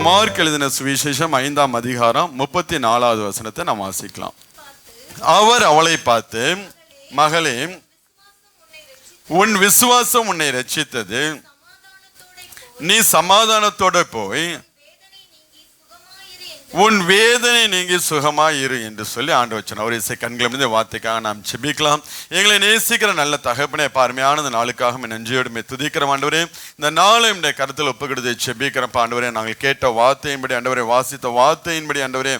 Mark எழுதின சுவிசேஷம் 5ஆம் அதிகாரம் 34வது வசனத்தை நாம் வாசிக்கலாம். அவர் அவளை பார்த்து, மகளே, உன் விசுவாசம் உன்னை ரட்சித்தது, நீ சமாதானத்தோட போய் உன் வேதனை நீங்கி சுகமாயிரு என்று சொல்லி ஆண்டவர் சொன்னார். ஒரு இசை கண்களை வார்த்தைக்காக நாம் செபிக்கலாம். எங்களை நேசிக்கிற நல்ல தகப்பனே, பார்மையான இந்த நாளுக்காக நன்றியோடு துதிக்கிற ஆண்டவரே, இந்த நாளை என்னுடைய கருத்தில் ஒப்புக்கிடுதை செபிக்கிற ஆண்டவரே, நாங்கள் கேட்ட வார்த்தையின்படி ஆண்டவரே, வாசித்த வார்த்தையின்படி ஆண்டவரே,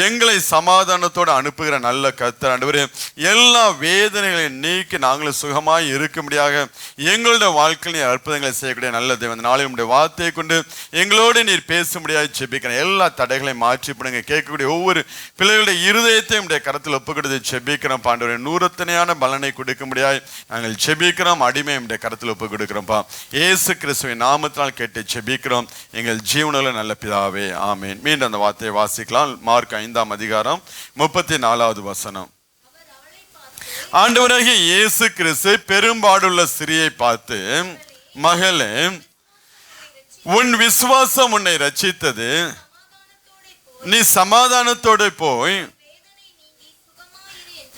எங்களை சமாதானத்தோடு அனுப்புகிற நல்ல கர்த்தர் ஆண்டவரே, எல்லா வேதனைகளையும் நீக்கி நாங்களும் சுகமாய் இருக்கும்படியாக எங்களுடைய வாழ்க்கையில் அற்புதங்களை செய்யக்கூடிய நல்ல தேவன், நாளை உங்களுடைய வார்த்தையை கொண்டு எங்களோடு நீர் பேசும்படியாக செபிக்கிறேன். எல்லா தடைகளையும் மாற்றிப்படுங்க. கேட்கக்கூடிய ஒவ்வொரு பிள்ளைகளுடைய இருதயத்தையும் உடைய கரத்தில் ஒப்புக்கிடுதை செபிக்கிறோம். ஆண்டவரே, நூறத்தனையான பலனை கொடுக்கும்படியாய் நாங்கள் செபிக்கிறோம். அடிமை உடைய கரத்தில் ஒப்பு கொடுக்கிறோம்ப்பா. இயேசு கிறிஸ்துவின் நாமத்தினால் கேட்டு செபிக்கிறோம் எங்கள் ஜீவனுள்ள நல்ல பிதாவே, ஆமேன். மீண்டும் அந்த வார்த்தையை வாசிக்கலாம். மார்க் 5ஆம் அதிகாரம் 34வது வசனம். ஆண்டவராகிய இயேசு கிறிஸ்து பெரும்பாடுள்ள ஸ்திரியை பார்த்து, மகளே, உன் விசுவாசம் உன்னை ரட்சித்தது, நீ சமாதானத்தோடு போய்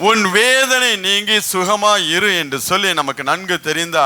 உன் வேதனை நீங்கி சுகமாய் இரு என்று சொல்லி நமக்கு நன்கு தெரிந்த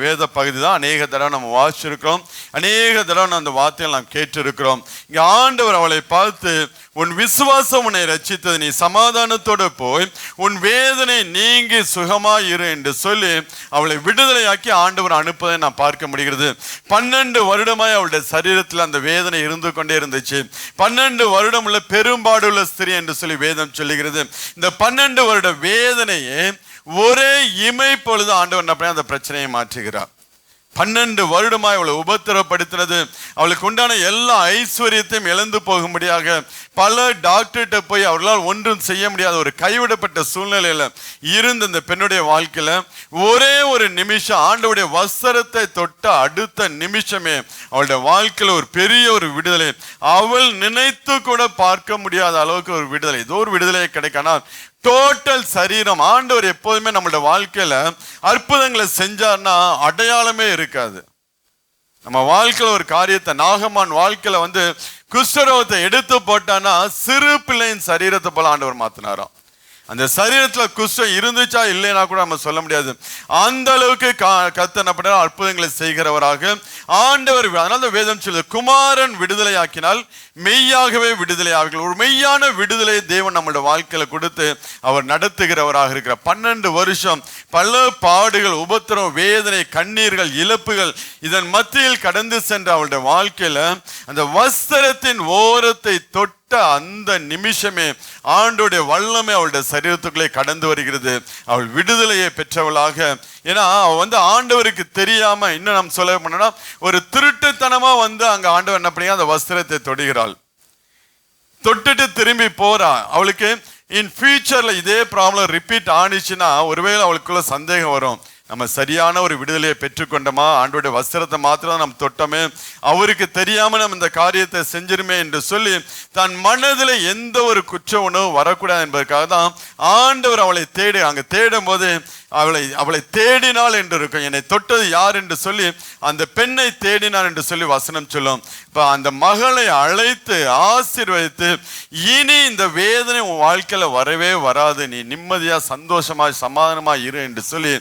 வேத பகுதி தான். அநேக தடவை நம்ம வாசிச்சிருக்கிறோம், அநேக தடவை அந்த வார்த்தையை நாம் கேட்டிருக்கிறோம். இங்கே ஆண்டவர் அவளை பார்த்து, உன் விசுவாசம் உன்னை ரட்சித்தது, நீ சமாதானத்தோடு போய் உன் வேதனை நீங்கி சுகமாய் இரு என்று சொல்லி அவளை விடுதலையாக்கி ஆண்டவர் அனுப்பதை நாம் பார்க்க முடிகிறது. 12 வருடமாய் அவளுடைய சரீரத்தில் அந்த வேதனை இருந்து கொண்டே இருந்துச்சு. 12 வருடம் உள்ள பெரும்பாடுள்ள ஸ்திரீ என்று சொல்லி வேதம் சொல்லுகிறது. இந்த 12 வருட வேதனையே ஒரே இமை பொழுது ஆண்டவர் அந்த பிரச்சனையை மாற்றுகிறார். 12 வருடமாய் அவளை உபத்திரப்படுத்தினது, அவளுக்கு உண்டான எல்லா ஐஸ்வர்யத்தையும் இழந்து போகும்படியாக பல டாக்டர்கிட்ட போய் அவர்களால் ஒன்றும் செய்ய முடியாத ஒரு கைவிடப்பட்ட சூழ்நிலையில இருந்த இந்த பெண்ணுடைய வாழ்க்கையில ஒரே ஒரு நிமிஷம் ஆண்டவருடைய வஸ்திரத்தை தொட்ட அடுத்த நிமிஷமே அவளுடைய வாழ்க்கையில ஒரு பெரிய ஒரு விடுதலை, அவள் நினைத்து கூட பார்க்க முடியாத அளவுக்கு ஒரு விடுதலை, ஏதோ ஒரு விடுதலை கிடைக்கணும். டோட்டல் சரீரம். ஆண்டவர் எப்போதுமே நம்மளுடைய வாழ்க்கையில அற்புதங்களை செஞ்சார்னா அடையாளமே இருக்காது. நம்ம வாழ்க்கையில ஒரு காரியத்தை, நாகமான் வாழ்க்கையில குஷ்டரோகத்தை எடுத்து போட்டானா சிறு பிள்ளையின் சரீரத்தை போல ஆண்டவர் மாத்தினாராம். அந்த சரீரத்துல குஷ்டம் இருந்துச்சா இல்லைன்னா கூட நம்ம சொல்ல முடியாது. அந்த அளவுக்கு கர்த்தர் அற்புதங்களை செய்கிறவராக ஆண்டவர். அதனால வேதம் சொல்லுது, குமாரன் விடுதலை ஆக்கினால் மெய்யாகவே விடுதலை ஆவீர்கள். ஒரு மெய்யான விடுதலை தேவன் நம்மளுடைய வாழ்க்கையில கொடுத்து அவர் நடத்துகிறவராக இருக்கிறார். 12 வருஷம் பல பாடுகள், உபத்திரம், வேதனை, கண்ணீர்கள், இழப்புகள், இதன் மத்தியில் கடந்து சென்ற அவளுடைய வாழ்க்கையில அந்த வஸ்திரத்தின் ஓரத்தை தொட்ட அந்த நிமிஷமே ஆண்டோடைய வல்லமை அவளுடைய சரீரத்துக்குள்ளே கடந்து வருகிறது. அவள் விடுதலையை பெற்றவளாக. ஏன்னா அவ ஆண்டவருக்கு தெரியாம, இன்னும் நம்ம சொல்ல போனா ஒரு திருட்டுத்தனமா அங்க ஆண்டவர் என்ன பண்ணி அந்த வஸ்திரத்தை தொடுகிறாள். தொட்டுட்டு திரும்பி போறா. அவளுக்கு இன் ஃபியூச்சர்ல இதே ப்ராப்ளம் ரிப்பீட் ஆனிச்சுன்னா ஒருவேளை அவளுக்குள்ள சந்தேகம் வரும், நம்ம சரியான ஒரு விடுதலையை பெற்றுக்கொண்டோமா, ஆண்டோடைய வஸ்திரத்தை மாத்திரம் நம்ம தொட்டோமே, அவருக்கு தெரியாம நம்ம இந்த காரியத்தை செஞ்சிருமே என்று சொல்லி தன் மனதில் எந்த ஒரு குற்ற உணர்வு வரக்கூடாது என்பதற்காக தான் ஆண்டவர் அவளை அங்க தேடும் போது அவளை தேடினாள் என்று இருக்கும். என்னை தொட்டது யார் என்று சொல்லி அந்த பெண்ணை தேடினாள் என்று சொல்லி வசனம் சொல்லும். இப்ப அந்த மகளை அழைத்து ஆசீர்வதித்து, இனி இந்த வேதனை உன் வாழ்க்கையில வரவே வராது, நீ நிம்மதியா சந்தோஷமாய் சமாதானமா இரு என்று சொல்லி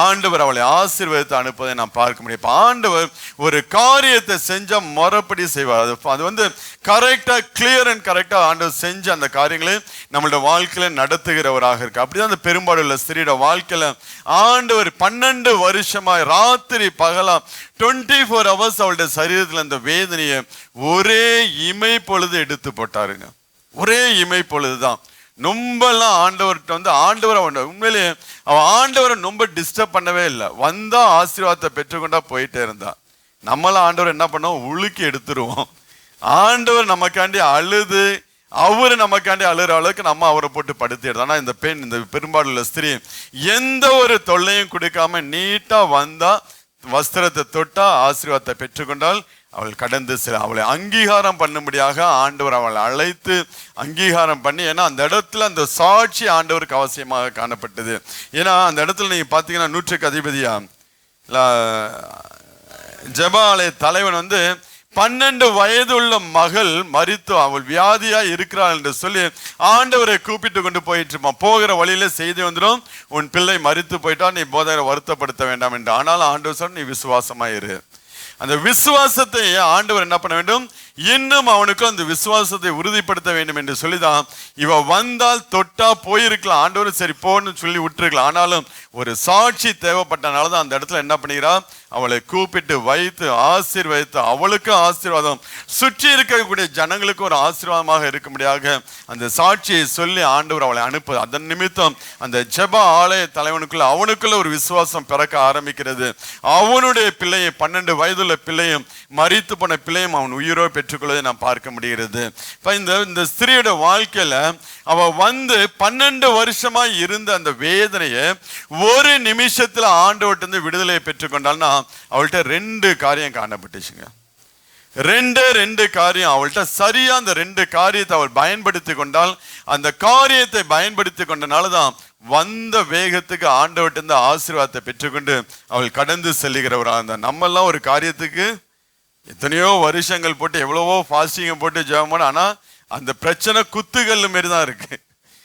ஆண்டவர் அவளை ஆசீர்வதித்து அனுப்புவதை நாம் பார்க்க முடியும். இப்ப ஆண்டவர் ஒரு காரியத்தை செஞ்ச முறைப்படி செய்வார். அது கரெக்டா, கிளியர் அண்ட் கரெக்டா ஆண்டவர் செஞ்ச அந்த காரியங்களை நம்மளுடைய வாழ்க்கையில நடத்துகிறவராக இருக்கு. அப்படிதான் அந்த பெரும்பாடுள்ள ஸ்திரீட வாழ்க்கையில ஆண்டவர் 12 வருஷமாய் ராத்திரி பகலா 24 hours அவளுடைய சரீரத்தில் அந்த வேதனையை ஒரே இமை பொழுது எடுத்து போட்டாருங்க. ஒரே இமை பொழுதுதான். ரொம்பலாம் ஆண்டவர்கிட்ட ஆண்டவர் உண்மையிலேயே அவன் ஆண்டவரை ரொம்ப டிஸ்டர்ப் பண்ணவே இல்லை. வந்தா ஆசீர்வாதத்தை பெற்றுக்கொண்டா போயிட்டே இருந்தா. நம்மளாம் ஆண்டவர் என்ன பண்ணோம், உலுக்கி எடுத்துருவோம். ஆண்டவர் நமக்காண்டி அழுது, அவரு நமக்காண்டி அழுகிற அளவுக்கு நம்ம அவரை போட்டு படுத்திடுது. ஆனா இந்த பெண், இந்த பெரும்பாலுள்ள ஸ்திரீ எந்த ஒரு தொல்லையும் கொடுக்காம நீட்டா வந்தா, வஸ்திரத்தை தொட்டா, ஆசீர்வாதத்தை பெற்றுக்கொண்டால் அவள் கடந்து அவளை அங்கீகாரம் பண்ணும்படியாக ஆண்டவர் அவளை அழைத்து அங்கீகாரம் பண்ணி, ஏன்னா அந்த இடத்துல அந்த சாட்சி ஆண்டவருக்கு அவசியமாக காணப்பட்டது. ஏன்னா அந்த இடத்துல நீங்க பாத்தீங்கன்னா 100க்கு அதிபதியா ஜெப ஆலய தலைவன் 12 வயதுள்ள மகள் மரித்து அவள் வியாதியா இருக்கிறாள் என்று சொல்லி ஆண்டவரை கூப்பிட்டு கொண்டு போயிட்டு இருப்பான். போகிற வழியில செய்தி வந்துடும், உன் பிள்ளை மரித்து போயிட்டா, நீ போதகரை வருத்தப்படுத்த வேண்டாம் என்று. ஆனாலும் ஆண்டவர் சொன்ன, நீ விசுவாசமாயிரு. அந்த விசுவாசத்தை ஆண்டவர் என்ன பண்ண வேண்டும், இன்னும் அவனுக்கு அந்த விசுவாசத்தை உறுதிப்படுத்த வேண்டும் என்று சொல்லிதான் இவ வந்தால் தொட்டா போயிருக்கலாம். ஆண்டவர் சரி போன்னு சொல்லி விட்டுருக்கலாம். ஆனாலும் ஒரு சாட்சி தேவைப்பட்டனாலதான் அந்த இடத்துல என்ன பண்ணுகிறா, அவளை கூப்பிட்டு வைத்து ஆசீர்வதித்து அவளுக்கு ஆசீர்வாதம், சுற்றி இருக்கக்கூடிய ஜனங்களுக்கு ஒரு ஆசீர்வாதமாக இருக்கும்படியாக அந்த சாட்சியை சொல்லி ஆண்டவர் அவளை அனுப்பு. அதன் நிமித்தம் அந்த ஜெப ஆலய தலைவனுக்குள்ள அவனுக்குள்ள ஒரு விசுவாசம் பிறக்க ஆரம்பிக்கிறது. அவனுடைய பிள்ளையை 12 வயதுள்ள பிள்ளையும் மரித்து போன பிள்ளையும் அவன் உயிரோ பெற்றுக்கொள்வதை நாம் பார்க்க முடிகிறது. இந்த ஸ்திரியோட வாழ்க்கையில அவ வந்து 12 வருஷமா இருந்த அந்த வேதனையை ஒரு நிமிஷத்துல ஆண்டவர்கிட்ட விடுதலையை பெற்றுக்கொண்டால்னா அவள்கிட்ட 2 காரியம் காணப்பட்டுச்சுங்க. 2 காரியம் அவள்கிட்ட சரியா அந்த 2 காரியத்தை அவள் பயன்படுத்தி கொண்டால், அந்த காரியத்தை பயன்படுத்தி கொண்டனாலதான் வந்த வேகத்துக்கு ஆண்டவர்கிட்ட ஆசீர்வாதத்தை பெற்றுக்கொண்டு அவள் கடந்து செல்லுகிறவராக இருந்தா. நம்ம எல்லாம் ஒரு காரியத்துக்கு எத்தனையோ வருஷங்கள் போட்டு எவ்வளவோ ஃபாஸ்டிங்க போட்டு ஜெபம் பண்ண, ஆனா அந்த பிரச்சனை குத்துகல்லு மாரி தான் இருக்கு,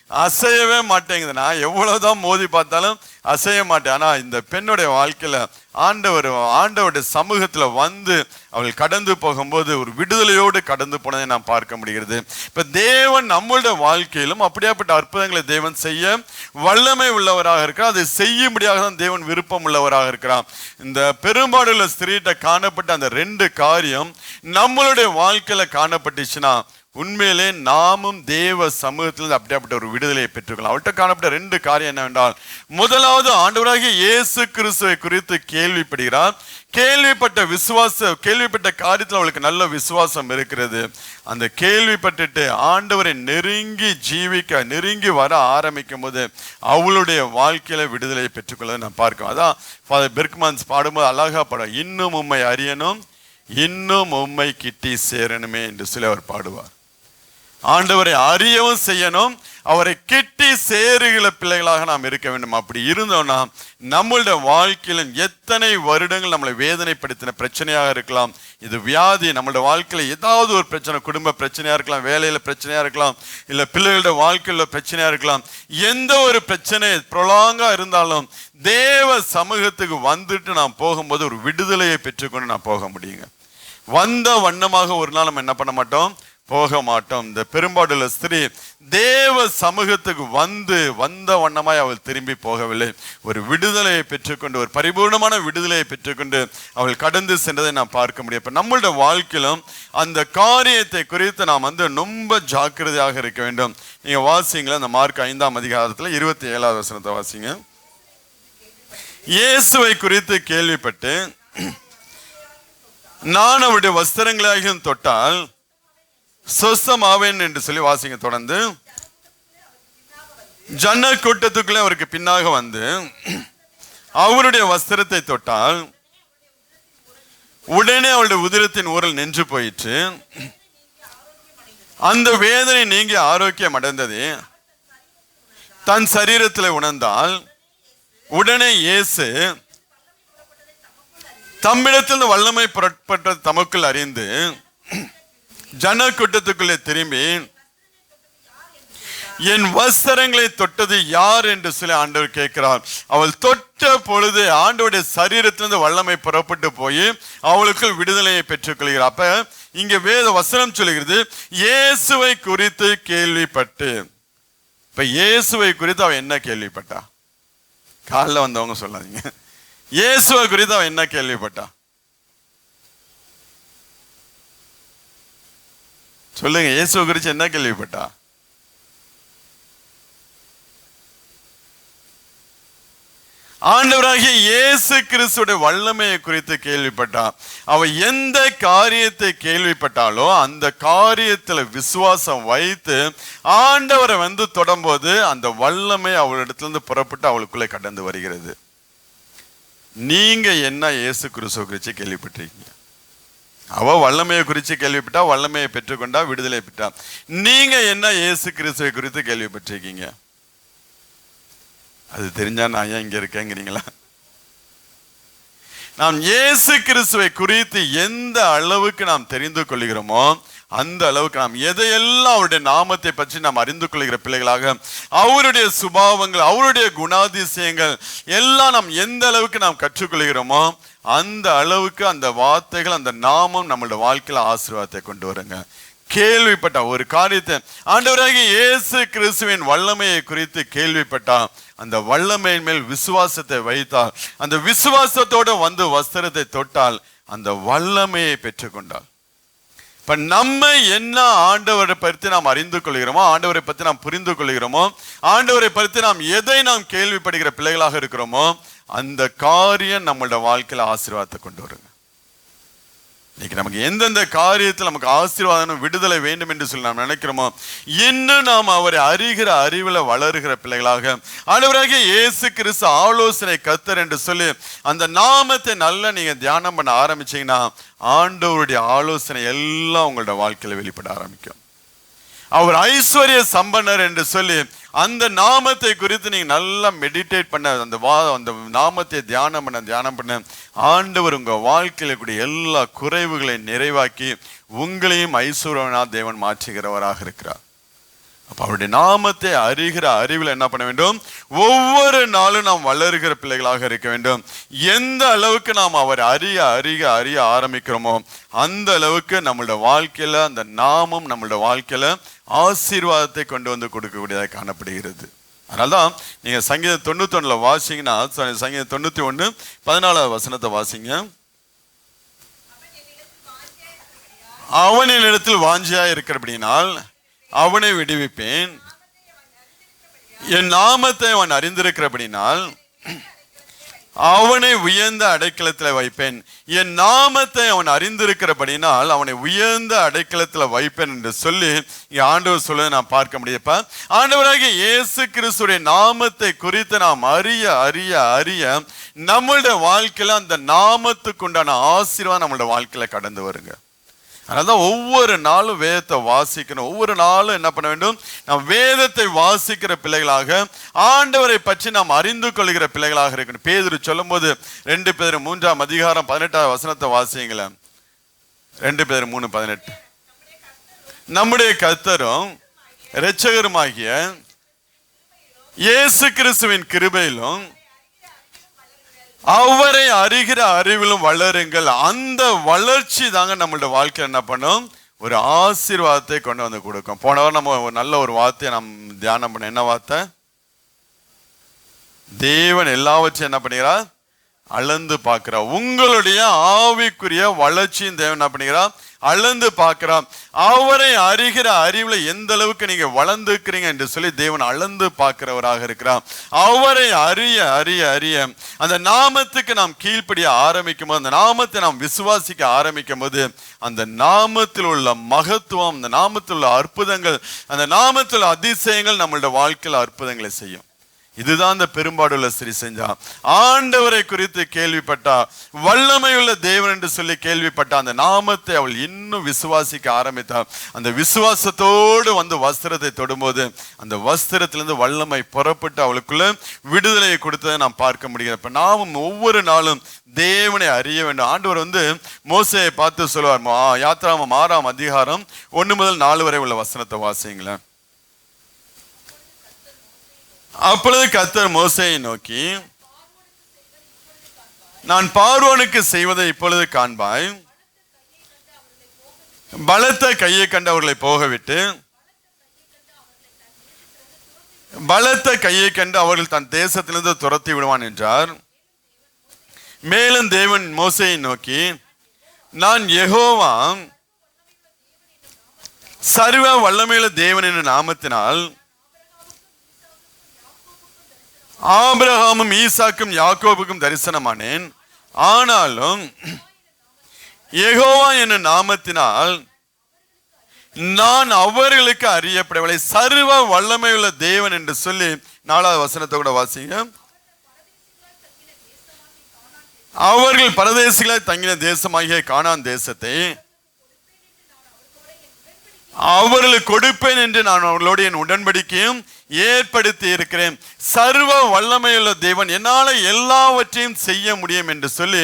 அசையவே மாட்டேங்குது. நான் எவ்வளவுதான் மோதி பார்த்தாலும் அசைய மாட்டேன். ஆனா இந்த பெண்ணுடைய வாழ்க்கையில ஆண்டவருடைய சமூகத்துல வந்து அவள் கடந்து போகும்போது ஒரு விடுதலையோடு கடந்து போனதை நாம் பார்க்க முடிகிறது. இப்ப தேவன் நம்மளுடைய வாழ்க்கையிலும் அப்படியாப்பட்ட அற்புதங்களை தேவன் செய்ய வல்லமை உள்ளவராக இருக்கிறார். அதை செய்யும்படியாக தான் தேவன் விருப்பம் உள்ளவராக இருக்கிறார். இந்த பெரும்பாடுள்ள ஸ்திரீட்ட காணப்பட்ட அந்த 2 காரியம் நம்மளுடைய வாழ்க்கையில காணப்பட்டுச்சுன்னா உண்மையிலே நாமும் தேவ சமூகத்திலிருந்து அப்படியாப்பட்ட ஒரு விடுதலையை பெற்றுக்கலாம். அவள்கிட்ட காணப்பட்ட 2 காரியம் என்னவென்றால், முதலாவது ஆண்டவராகிய இயேசு கிறிஸ்துவை குறித்து கேள்விப்படுகிறார். கேள்விப்பட்ட காரியத்தில் அவளுக்கு நல்ல விசுவாசம் இருக்கிறது. அந்த கேள்விப்பட்டுட்டு ஆண்டவரை நெருங்கி வர ஆரம்பிக்கும் போது அவளுடைய வாழ்க்கையில விடுதலையை பெற்றுக்கொள்ள நான் பார்க்கிறோம். அதான் ஃபாதர் பெர்க்மன்ஸ் பாடும்போது அழகா பாடும், இன்னும் உம்மை அறியணும், இன்னும் உம்மை கிட்டி சேரணுமே என்று சொல்லி அவர் பாடுவார். ஆண்டவரை அறியவும் செய்யணும், அவரை கிட்டி சேருகிற பிள்ளைகளாக நாம் இருக்க வேண்டும். அப்படி இருந்தோம்னா நம்மளுடைய வாழ்க்கையிலும் எத்தனை வருடங்கள் நம்மளை வேதனைப்படுத்தின பிரச்சனையாக இருக்கலாம், இது வியாதி, நம்மளுடைய வாழ்க்கையில ஏதாவது ஒரு பிரச்சனை, குடும்ப பிரச்சனையா இருக்கலாம், வேலையில பிரச்சனையா இருக்கலாம், இல்ல பிள்ளைகளுடைய வாழ்க்கையில பிரச்சனையா இருக்கலாம், எந்த ஒரு பிரச்சனை ப்ரொலாங்கா இருந்தாலும் தேவ சமூகத்துக்கு வந்துட்டு நாம் போகும்போது ஒரு விடுதலையை பெற்றுக்கொண்டு நாம் போக முடியுங்க. வந்த வண்ணமாக ஒரு நாள் நம்ம என்ன பண்ண மாட்டோம், போக மாட்டோம். இந்த பெரும்பாடுள்ள ஸ்திரீ தேவ சமூகத்துக்கு வந்த வண்ணமாய் அவள் திரும்பி போகவில்லை. ஒரு விடுதலையை பெற்றுக்கொண்டு, ஒரு பரிபூர்ணமான விடுதலையை பெற்றுக்கொண்டு அவள் கடந்து சென்றதை நாம் பார்க்க முடியும். இப்ப நம்மளுடைய வாழ்க்கையிலும் அந்த காரியத்தை குறித்து நாம் ரொம்ப ஜாக்கிரதையாக இருக்க வேண்டும். நீங்க வாசிங்களா, அந்த மார்க் 5ஆம் அதிகாரத்துல 27வது வசனத்தை வாசிங்க. இயேசுவை குறித்து கேள்விப்பட்டு நான் அவருடைய வஸ்திரங்களாகியும் தொட்டால் சொஸ்தமாவேன் என்று சொல்லி வாசிங்க. தொடர்ந்து ஜன கூட்டத்துக்குள்ளே அவருக்கு பின்னாக வந்து அவருடைய வஸ்திரத்தை தொட்டால் உடனே அவருடைய உதிரத்தின் ஊரல் நின்று போயிற்று, அந்த வேதனை நீங்கி ஆரோக்கியம் அடைந்தது தன் சரீரத்தில் உணர்ந்தால் உடனே இயேசு தம்மிடத்தில் வல்லமை புறப்பட்ட தமக்குள் அறிந்து ஜன கூட்டத்துக்குள்ளே திரும்பி என் வஸ்திரங்களை தொட்டது யார் என்று சொல்லி ஆண்டவர் கேட்கிறார். அவள் தொட்ட பொழுது ஆண்டவருடைய சரீரத்திலிருந்து வல்லமை புறப்பட்டு போய் அவளுக்குள் விடுதலையை பெற்றுக்கொள்கிறார். அப்ப இங்க வேத வசனம் சொல்லுகிறது, இயேசுவை குறித்து கேள்விப்பட்டு. இப்ப இயேசுவை குறித்து அவன் என்ன கேள்விப்பட்டா? காலைல வந்தவங்க சொல்லாதீங்க, இயேசுவை குறித்து அவன் என்ன கேள்விப்பட்டா சொல்லுங்க. இயேசுவை குறித்து என்ன கேள்விப்பட்டா? ஆண்டவராகிய இயேசு கிறிஸ்துடைய வல்லமையை குறித்து கேள்விப்பட்டா. அவ எந்த காரியத்தை கேள்விப்பட்டாலோ அந்த காரியத்துல விசுவாசம் வைத்து ஆண்டவரை தொடும்போது அந்த வல்லமை அவளிடத்திலிருந்து புறப்பட்டு அவளுக்குள்ளே கடந்து வருகிறது. நீங்க என்ன இயேசு கிறிஸ்துவை குறித்து கேள்விப்பட்டிருக்கீங்க? அவ வல்லமையை குறித்து கேள்விப்பட்டா, வல்லமையை பெற்றுக்கொண்டா, விடுதலை பெற்றா. நீங்க என்ன இயேசு கிறிஸ்துவை குறித்து கேள்விப்பட்டிருக்கீங்க? அது தெரிஞ்சா நான் ஏன் இங்க இருக்கேங்கிறீங்களா? நாம் இயேசு கிறிஸ்துவை குறித்து எந்த அளவுக்கு நாம் தெரிந்து கொள்கிறோமோ அந்த அளவுக்கு நாம் எதையெல்லாம் அவருடைய நாமத்தை பற்றி நாம் அறிந்து கொள்கிற பிள்ளைகளாக, அவருடைய சுபாவங்கள், அவருடைய குணாதிசயங்கள் எல்லாம் நாம் எந்த அளவுக்கு நாம் கற்றுக்கொள்கிறோமோ அந்த அளவுக்கு அந்த வார்த்தைகள், அந்த நாமம் நம்மளுடைய வாழ்க்கையில ஆசீர்வாதத்தை கொண்டு வருங்க. கேள்விப்பட்ட ஒரு காரியத்தை, ஆண்டவராகிய இயேசு கிறிஸ்துவின் வல்லமையை குறித்து கேள்விப்பட்டா அந்த வல்லமையின் மேல் விசுவாசத்தை வைத்தால், அந்த விசுவாசத்தோடு வந்து வஸ்திரத்தை தொட்டால் அந்த வல்லமையை பெற்றுக்கொண்டால், இப்ப நம்ம என்ன ஆண்டவரை பற்றி நாம் அறிந்து கொள்கிறோமோ, ஆண்டவரை பற்றி நாம் புரிந்து கொள்கிறோமோ, ஆண்டவரை பற்றி நாம் எதை நாம் கேள்விப்படுகிற பிள்ளைகளாக இருக்கிறோமோ அந்த காரியம் நம்மளோட வாழ்க்கையில ஆசீர்வாதத்தை கொண்டு வருங்க. இன்னைக்கு நமக்கு எந்தெந்த காரியத்தில் நமக்கு ஆசீர்வாதம், விடுதலை வேண்டும் என்று சொல்லி நாம் நினைக்கிறோமோ, இன்னும் நாம் அவரை அறிகிற அறிவில் வளருகிற பிள்ளைகளாக, ஆண்டவராகிய இயேசு கிறிஸ்து ஆலோசனை கர்த்தர் என்று சொல்லி அந்த நாமத்தை நல்லா நீங்க தியானம் பண்ண ஆரம்பிச்சீங்கன்னா ஆண்டவருடைய ஆலோசனை எல்லாம் உங்களோட வாழ்க்கையில வெளிப்பட ஆரம்பிக்கும். அவர் ஐஸ்வர்ய சம்பன்னர் என்று சொல்லி அந்த நாமத்தை குறித்து நீங்க நல்லா மெடிடேட் பண்ண, அந்த நாமத்தை தியானம் பண்ண ஆண்டவர் உங்க வாழ்க்கையில கூடிய எல்லா குறைவுகளை நிறைவாக்கி உங்களையும் ஐஸ்வர்யனா தேவன் மாற்றுகிறவராக இருக்கிறார். அப்ப அவருடைய நாமத்தை அறிகிற அறிவில் என்ன பண்ண வேண்டும்? ஒவ்வொரு நாளும் நாம் வளருகிற பிள்ளைகளாக இருக்க வேண்டும். எந்த அளவுக்கு நாம் அவர் அறிய ஆரம்பிக்கிறோமோ அந்த அளவுக்கு நம்மளோட வாழ்க்கையில அந்த நாமம் நம்மளோட வாழ்க்கையில ஆசீர்வாதத்தை கொண்டு வந்து கொடுக்கக்கூடியதாக காணப்படுகிறது. அதனால்தான் நீங்க சங்கீதம் 91 வாசிங்கன்னா, சங்கீதம் 91:14 வசனத்தை வாசிங்க. அவனின் இடத்தில் வாஞ்சியா இருக்கிறபடினால் அவனை விடுவிப்பேன், என் நாமத்தை அவன் அறிந்திருக்கிறபடினால் அவனை உயர்ந்த அடைக்கலத்தில் வைப்பேன். என் நாமத்தை அவன் அறிந்திருக்கிறபடினால் அவனை உயர்ந்த அடைக்கலத்தில் வைப்பேன் என்று சொல்லி ஆண்டவர் சொல்ல நான் பார்க்க முடியப்ப. ஆண்டவராகிய இயேசு கிறிஸ்துடைய நாமத்தை குறித்து நாம் அறிய நம்மளுடைய வாழ்க்கையில அந்த நாமத்துக்கு உண்டான ஆசீர்வாதம் நம்மளுடைய வாழ்க்கையில கடந்து வருங்க. அதனால்தான் ஒவ்வொரு நாளும் வேதத்தை வாசிக்கணும். ஒவ்வொரு நாளும் என்ன பண்ண வேண்டும்? நாம் வேதத்தை வாசிக்கிற பிள்ளைகளாக, ஆண்டவரை பற்றி நாம் அறிந்து கொள்கிற பிள்ளைகளாக இருக்கணும். பேதுரு சொல்லும் போது 2 பேதுரு 3:18 வசனத்தை வாசிங்களேன். 2 பேதுரு 3:18 நம்முடைய கர்த்தரும் இரட்சகருமாகிய இயேசு கிறிஸ்துவின் கிருபையிலும் அவரை அறிகிற அறிவிலும் வளருங்கள். அந்த வளர்ச்சி தாங்க நம்மளோட வாழ்க்கையில் என்ன பண்ணும்? ஒரு ஆசீர்வாதத்தை கொண்டு வந்து கொடுக்கும். போன வாரம் நம்ம ஒரு நல்ல ஒரு வார்த்தையை நம்ம தியானம் பண்ண. என்ன வார்த்தை? தேவன் எல்லாவற்றையும் என்ன பண்ணுகிறார்? அளந்து பார்க்கிறார். உங்களுடைய ஆவிக்குரிய வளர்ச்சியும் தேவன் என்ன பண்ணுகிறார்? அளந்து பார்க்கிறார். அவரை அறிகிற அறிவுல எந்த அளவுக்கு நீங்க வளர்ந்துக்கிறீங்க என்று சொல்லி தேவன் அளந்து பார்க்கிறவராக இருக்கிறார். அவரை அறிய அந்த நாமத்துக்கு நாம் கீழ்ப்படிய ஆரம்பிக்கும் போது, அந்த நாமத்தை நாம் விசுவாசிக்க ஆரம்பிக்கும் போது அந்த நாமத்தில் உள்ள மகத்துவம், அந்த நாமத்தில் உள்ள அற்புதங்கள், அந்த நாமத்தில் உள்ள அதிசயங்கள் நம்மளோட வாழ்க்கையில் அற்புதங்களை செய்யும். இதுதான் அந்த பெரும்பாடுள்ள ஸ்திரீ செஞ்சா. ஆண்டவரை குறித்து கேள்விப்பட்டா, வல்லமையுள்ள தேவன் என்று சொல்லி கேள்விப்பட்டா, அந்த நாமத்தை அவள் இன்னும் விசுவாசிக்க ஆரம்பித்தாள். அந்த விசுவாசத்தோடு வந்து வஸ்திரத்தை தொடும்போது அந்த வஸ்திரத்திலிருந்து வல்லமை புறப்பட்டு அவளுக்குள்ள விடுதலையை கொடுத்ததை நாம் பார்க்க முடிகிறது. இப்ப நாமும் ஒவ்வொரு நாளும் தேவனை அறிய வேண்டும். ஆண்டவர் மோசேயை பார்த்து சொல்லுவார். யாத்திராகமம் 6:1 வரை உள்ள வசனத்தை வாசிங்களேன். அப்பொழுது கர்த்தர் மோசேயை நோக்கி, நான் பார்வோனுக்கு செய்வதை இப்பொழுது காண்பாய். பலத்த கையை கண்டு அவர்களை போகவிட்டு, பலத்த கையை கண்டு அவர்கள் தன் தேசத்திலிருந்து துரத்தி விடுவான் என்றார். மேலும் தேவன் மோசேயை நோக்கி, நான் யெகோவா சர்வ வல்லமையுள்ள தேவன் என்ற நாமத்தினால் ஆபிரகாமும் ஈசாக்கும் யாக்கோபுக்கும் தரிசனமானேன். ஆனாலும் யெகோவா என்ற நாமத்தினால் நான் அவர்களுக்கு அறியப்படவில்லை. சர்வ வல்லமையுள்ள தேவன் என்று சொல்லி 4வது வசனத்தை கூட வாசிங்க. அவர்கள் பரதேசிகளை தங்கின தேசமாகிய கானான் தேசத்தை அவர்களுக்கு கொடுப்பேன் என்று நான் அவர்களோடு என் உடன்படிக்கையும் ஏற்படுத்தி இருக்கிறேன். சர்வ வல்லமையுள்ள தேவன், என்னால எல்லாவற்றையும் செய்ய முடியும் என்று சொல்லி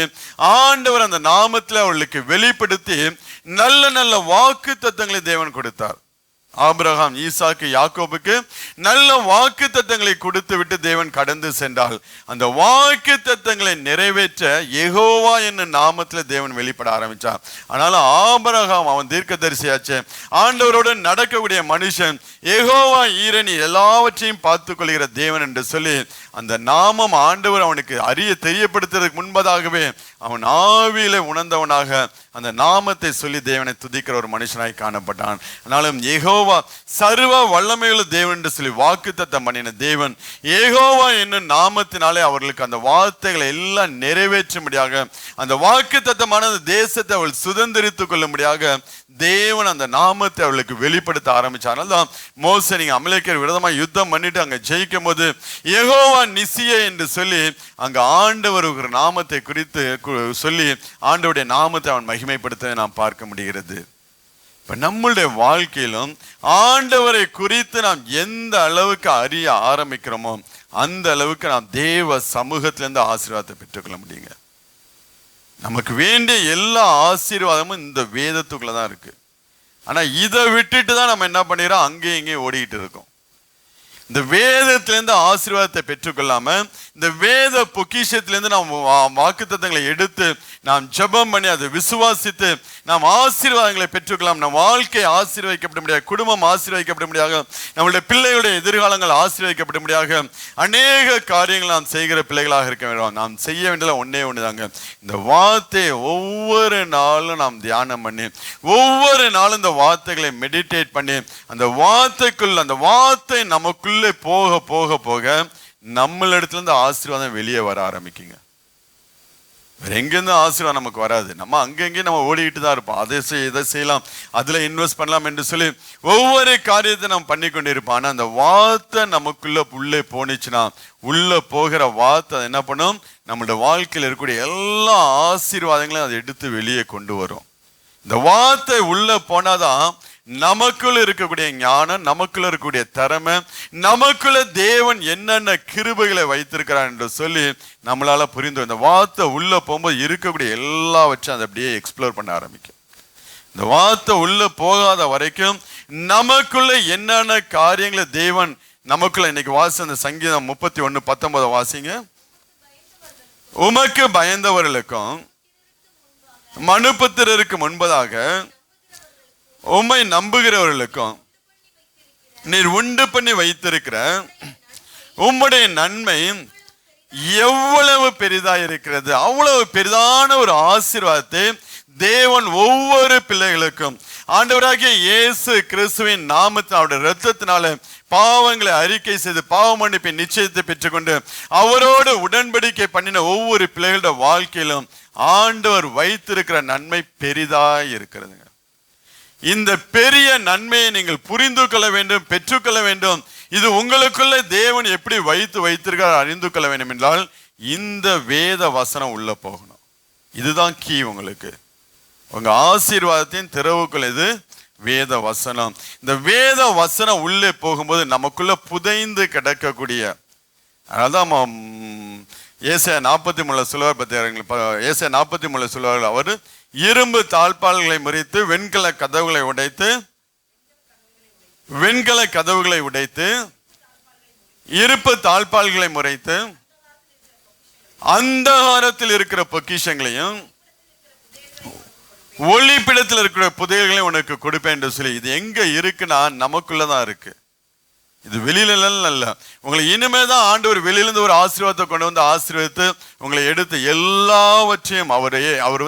ஆண்டவர் அந்த நாமத்தில் அவர்களுக்கு வெளிப்படுத்தி நல்ல நல்ல வாக்கு தத்தங்களை தேவன் கொடுத்தார். ஆபிரகாம், ஈசாக்கு, யாக்கோபுக்கு நல்ல வாக்கு தத்தங்களை கொடுத்து விட்டு தேவன் கடந்து சென்றால் அந்த வாக்கு தத்தங்களை நிறைவேற்ற யெகோவா என்னும் நாமத்தில் தேவன் வெளிப்பட ஆரம்பிச்சார். ஆனாலும் ஆபிரகாம் அவன் தீர்க்கதரிசியாச்சு, ஆண்டவரோடு நடக்கக்கூடிய மனுஷன், யெகோவா ஈரனி எல்லாவற்றையும் பார்த்து கொள்கிற தேவன் என்று சொல்லி அந்த நாமம் ஆண்டவர் அவனுக்கு தெரியப்படுத்துறதுக்கு முன்பதாகவே அவன் ஆவியில உணர்ந்தவனாக அந்த நாமத்தை சொல்லி தேவனை துதிக்கிற ஒரு மனுஷனாய் காணப்பட்டான். ஆனாலும் யெகோவா சர்வ வல்லமையுள்ள தேவன் என்று சொல்லி வாக்குத்தத்தம் பண்ணின தேவன் யெகோவா என்னும் நாமத்தினாலே அவர்களுக்கு அந்த வார்த்தைகளை எல்லாம் நிறைவேற்றும்படியாக, அந்த வாக்குத்தத்தமான அந்த தேசத்தை அவள் சுதந்திரித்துக் கொள்ளும்படியாக தேவன் அந்த நாமத்தை அவளுக்கு வெளிப்படுத்த ஆரம்பிச்சார். அதனால்தான் மோசே நீங்க அமலேக்கியர் விரோதமாக யுத்தம் பண்ணிட்டு அங்க ஜெயிக்கும் போது யெகோவா நிசியே என்று சொல்லி அங்க ஆண்டவர் ஒரு நாமத்தை குறித்து சொல்லி ஆண்டவருடைய நாமத்தை அவன் மகிமைப்படுத்த நாம் பார்க்க முடிகிறது. இப்ப நம்மளுடைய வாழ்க்கையிலும் ஆண்டவரை குறித்து நாம் எந்த அளவுக்கு அறிய ஆரம்பிக்கிறோமோ அந்த அளவுக்கு நாம் தேவ சமூகத்திலிருந்து ஆசீர்வாதத்தை பெற்றுக்கொள்ள முடியுங்க. நமக்கு வேண்டிய எல்லா ஆசீர்வாதமும் இந்த வேதத்துக்குள்ளதான் இருக்கு. ஆனா இதை விட்டுட்டு தான் நம்ம என்ன பண்ணிடுறோம், அங்கேயும் இங்கேயும் ஓடிக்கிட்டு இருக்கோம். இந்த வேதத்திலிருந்து ஆசீர்வாதத்தை பெற்றுக்கொள்ளாம இந்த வேத பொக்கிஷத்திலிருந்து நாம் வாக்குத்தத்தங்களை எடுத்து நாம் ஜெபம் பண்ணி அதை விசுவாசித்து நாம் ஆசீர்வாதங்களை பெற்றுக்கொள்ளலாம். நம் வாழ்க்கை ஆசீர்வதிக்கப்பட முடியாது, குடும்பம் ஆசீர்வதிக்கப்பட முடியாது, நம்மளுடைய பிள்ளைகளுடைய எதிர்காலங்கள் ஆசீர்வதிக்கப்பட முடியாது. அநேக காரியங்கள் நாம் செய்கிற பிள்ளைகளாக இருக்க வேண்டும். நாம் செய்ய வேண்டியது ஒன்னே ஒண்ணுதாங்க, இந்த வார்த்தையை ஒவ்வொரு நாளும் நாம் தியானம் பண்ணி ஒவ்வொரு நாளும் இந்த வார்த்தைகளை மெடிடேட் பண்ணி அந்த வார்த்தைக்குள் அந்த வார்த்தை நமக்குள்ளே போக போக போக நம்மளிடத்துல இருந்து ஆசீர்வாதம் வெளியே வர ஆரம்பிக்குங்க. வேற எங்கேருந்து ஆசீர்வாதம் நமக்கு வராது. நம்ம அங்கங்கே நம்ம ஓடிக்கிட்டு தான் இருப்போம். அதை இதை செய்யலாம், அதுல இன்வெஸ்ட் பண்ணலாம் என்று சொல்லி ஒவ்வொரு காரியத்தை நம்ம பண்ணி கொண்டு இருப்போம். ஆனா அந்த வார்த்தை நமக்குள்ள உள்ளே போனிச்சுன்னா உள்ள போகிற வார்த்தை என்ன பண்ணும், நம்மளோட வாழ்க்கையில் இருக்கக்கூடிய எல்லா ஆசீர்வாதங்களையும் அதை எடுத்து வெளியே கொண்டு வரும். இந்த வார்த்தை உள்ள போனாதான் நமக்குள்ள இருக்கக்கூடிய ஞானம், நமக்குள்ள இருக்கக்கூடிய திறமை, நமக்குள்ள தேவன் என்னென்ன கிருபைகளை வைத்திருக்கிறார் என்று சொல்லி நம்மளால புரிந்து இந்த வார்த்தை உள்ள போகும்போது இருக்கக்கூடிய எல்லாவற்றையும் அதை அப்படியே எக்ஸ்ப்ளோர் பண்ண ஆரம்பிக்கும். இந்த வார்த்தை உள்ள போகாத வரைக்கும் நமக்குள்ள என்னென்ன காரியங்களை தேவன் நமக்குள்ள இன்னைக்கு வாசி அந்த சங்கீதம் 31:19 வாசிங்க. உமக்கு பயந்தவர்களுக்கும் மனுபுத்திரருக்கு முன்பதாக உம்மை நம்புகிறவர்களுக்கும் நீர் உண்டு பண்ணி வைத்திருக்கிற உம்முடைய நன்மை எவ்வளவு பெரிதா இருக்கிறது. அவ்வளவு பெரிதான ஒரு ஆசீர்வாதத்தை தேவன் ஒவ்வொரு பிள்ளைகளுக்கும் ஆண்டவராகிய இயேசு கிறிஸ்துவின் நாமத்தில் அவருடைய இரத்தத்தினால பாவங்களை அறிக்கை செய்து பாவ மன்னிப்பை நிச்சயத்தை பெற்றுக்கொண்டு அவரோடு உடன்படிக்கை பண்ணின ஒவ்வொரு பிள்ளைகளோட வாழ்க்கையிலும் ஆண்டவர் வைத்திருக்கிற நன்மை பெரிதாய் இருக்கிறதுங்க. இந்த பெரிய நன்மையை நீங்கள் புரிந்து கொள்ள வேண்டும், பெற்றுக்கொள்ள வேண்டும். இது உங்களுக்குள்ள தேவன் எப்படி வைத்திருக்கிறார் அறிந்து கொள்ள வேண்டும் என்றால் இந்த வேத வசனம் உள்ள போகணும். இதுதான் கீ. உங்களுக்கு உங்க ஆசீர்வாதத்தின் திறவுக்குள் இது வேத வசனம். இந்த வேத வசனம் உள்ளே போகும்போது நமக்குள்ள புதைந்து கிடக்கக்கூடிய, அதான் ஏசாயா 43 சொல்லுவார் பத்தி, ஏசாயா 43 சொல்லுவார்கள், அவர் இரும்பு தாழ்பால்களை முறித்து வெண்கல கதவுகளை உடைத்து இருப்பு தாழ்பால்களை முறைத்து அந்தகாரத்தில் இருக்கிற பொக்கிஷங்களையும் ஒளிப்பிடத்தில் இருக்கிற புதையல்களையும் உனக்கு கொடுப்பேன் என்று சொல்லி. இது எங்க இருக்குன்னா நமக்குள்ளதான் இருக்கு. இது வெளியில இல்ல. உங்களை இனிமே தான் ஆண்டவர் வெளியிலிருந்து ஒரு ஆசீர்வாதத்தை கொண்டு வந்து ஆசீர்வதித்து உங்களை எடுத்து எல்லாவற்றையும் அவர்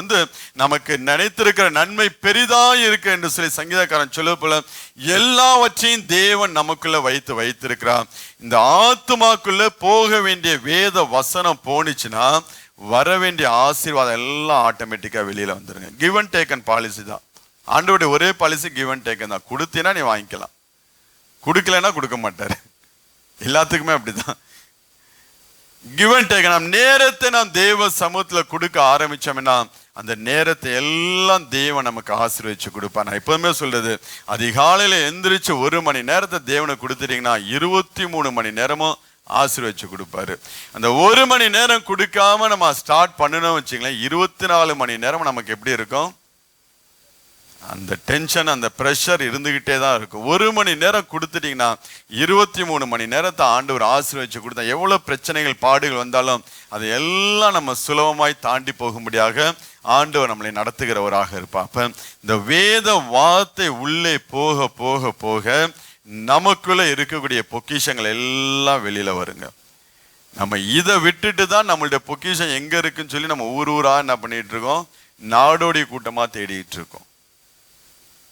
நமக்கு நினைத்திருக்கிற நன்மை பெரிதா இருக்கு என்று சொல்லி சங்கீதக்காரன் சொல்ல போல எல்லாவற்றையும் தேவன் நமக்குள்ள வைத்திருக்கிறார். இந்த ஆத்துமாக்குள்ள போக வேண்டிய வேத வசனம் போனிச்சுன்னா வர வேண்டிய ஆசீர்வாதம் எல்லாம் ஆட்டோமேட்டிக்கா வெளியில வந்துருங்க. கிவ் அண்ட் டேக்கன் பாலிசி தான் ஆண்டவருடைய ஒரே பாலிசி. கிவ் அண்ட் டேக்கன் தான். கொடுத்தீங்கன்னா நீ வாங்கிக்கலாம், கொடுக்கலன்னா கொடுக்க மாட்டாரு. எல்லாத்துக்குமே அப்படிதான். Give and take. நாம் நேரத்தை நாம் தேவ சமூகத்துல கொடுக்க ஆரம்பிச்சோம்னா அந்த நேரத்தை எல்லாம் தேவன் நமக்கு ஆசீர்வதிச்சு கொடுப்பார். நான் எப்பவுமே சொல்றது, அதிகாலையில எந்திரிச்சு 1 மணி நேரத்தை தேவனுக்கு கொடுத்துட்டீங்கன்னா 23 மணி நேரமும் ஆசீர்வதிச்சு கொடுப்பாரு. அந்த 1 மணி நேரம் கொடுக்காம நம்ம ஸ்டார்ட் பண்ணணும் வச்சுங்களேன், 24 மணி நேரம் நமக்கு எப்படி இருக்கும்? அந்த டென்ஷன், அந்த ப்ரெஷர் இருந்துகிட்டே தான் இருக்கும். 1 மணி நேரம் கொடுத்துட்டீங்கன்னா 23 மணி நேரத்தை ஆண்டவர் ஆசீர்வதிச்சு கொடுத்தா எவ்வளவு பிரச்சனைகள் பாடுகள் வந்தாலும் அதை எல்லாம் நம்ம சுலபமாய் தாண்டி போகும்படியாக ஆண்டவர் நம்மளை நடத்துகிறவராக இருப்பார். அப்ப இந்த வேத வார்த்தை உள்ளே போக போக போக நமக்குள்ள இருக்கக்கூடிய பொக்கிஷங்கள் எல்லாம் வெளியில வருங்க. நம்ம இதை விட்டுட்டு தான் நம்மளுடைய பொக்கிஷம் எங்க இருக்குன்னு சொல்லி நம்ம ஊரா என்ன பண்ணிட்டு இருக்கோம்? நாடோடி கூட்டமா தேடிட்டு இருக்கோம்.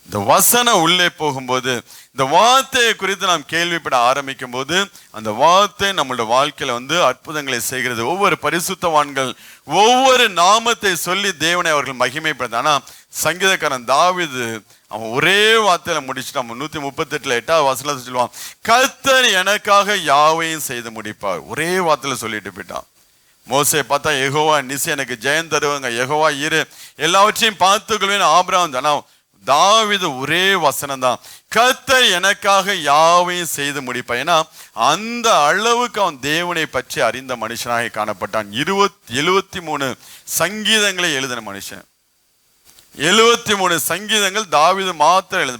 இந்த வசனம் உள்ளே போகும்போது, இந்த வார்த்தையை குறித்து நாம் கேள்விப்பட ஆரம்பிக்கும் போது, அந்த வார்த்தை நம்மளுடைய வாழ்க்கையில அற்புதங்களை செய்கிறது. ஒவ்வொரு பரிசுத்தவான்கள் ஒவ்வொரு நாமத்தை சொல்லி தேவனை அவர்கள் மகிமைப்படுத்த. ஆனா சங்கீதக்காரன் தாவீது அவன் ஒரே வார்த்தையில முடிச்சுட்டு, அவன் 138 8வது வசனத்தை சொல்லுவான், கர்த்தர் எனக்காக யாவையும் செய்து முடிப்பார். ஒரே வார்த்தையில சொல்லிட்டு போயிட்டான். மோசே பார்த்தா, யெகோவா நிசி எனக்கு ஜெயம் தருவாங்க, யெகோவா இரு எல்லாவற்றையும் பார்த்துக்கொள்வேன் ஆபிரகாம். ஆனா தாவீது ஒரே வசனம் தான், கர்த்தர் எனக்காக யாவையும் செய்து முடிப்பான். ஏன்னா அந்த அளவுக்கு அவன் தேவனை பற்றி அறிந்த மனுஷனாக காணப்பட்டான். 73 சங்கீதங்களை எழுதின மனுஷன். 73 சங்கீதங்கள் தாவீது மாத்திரம் எழுது,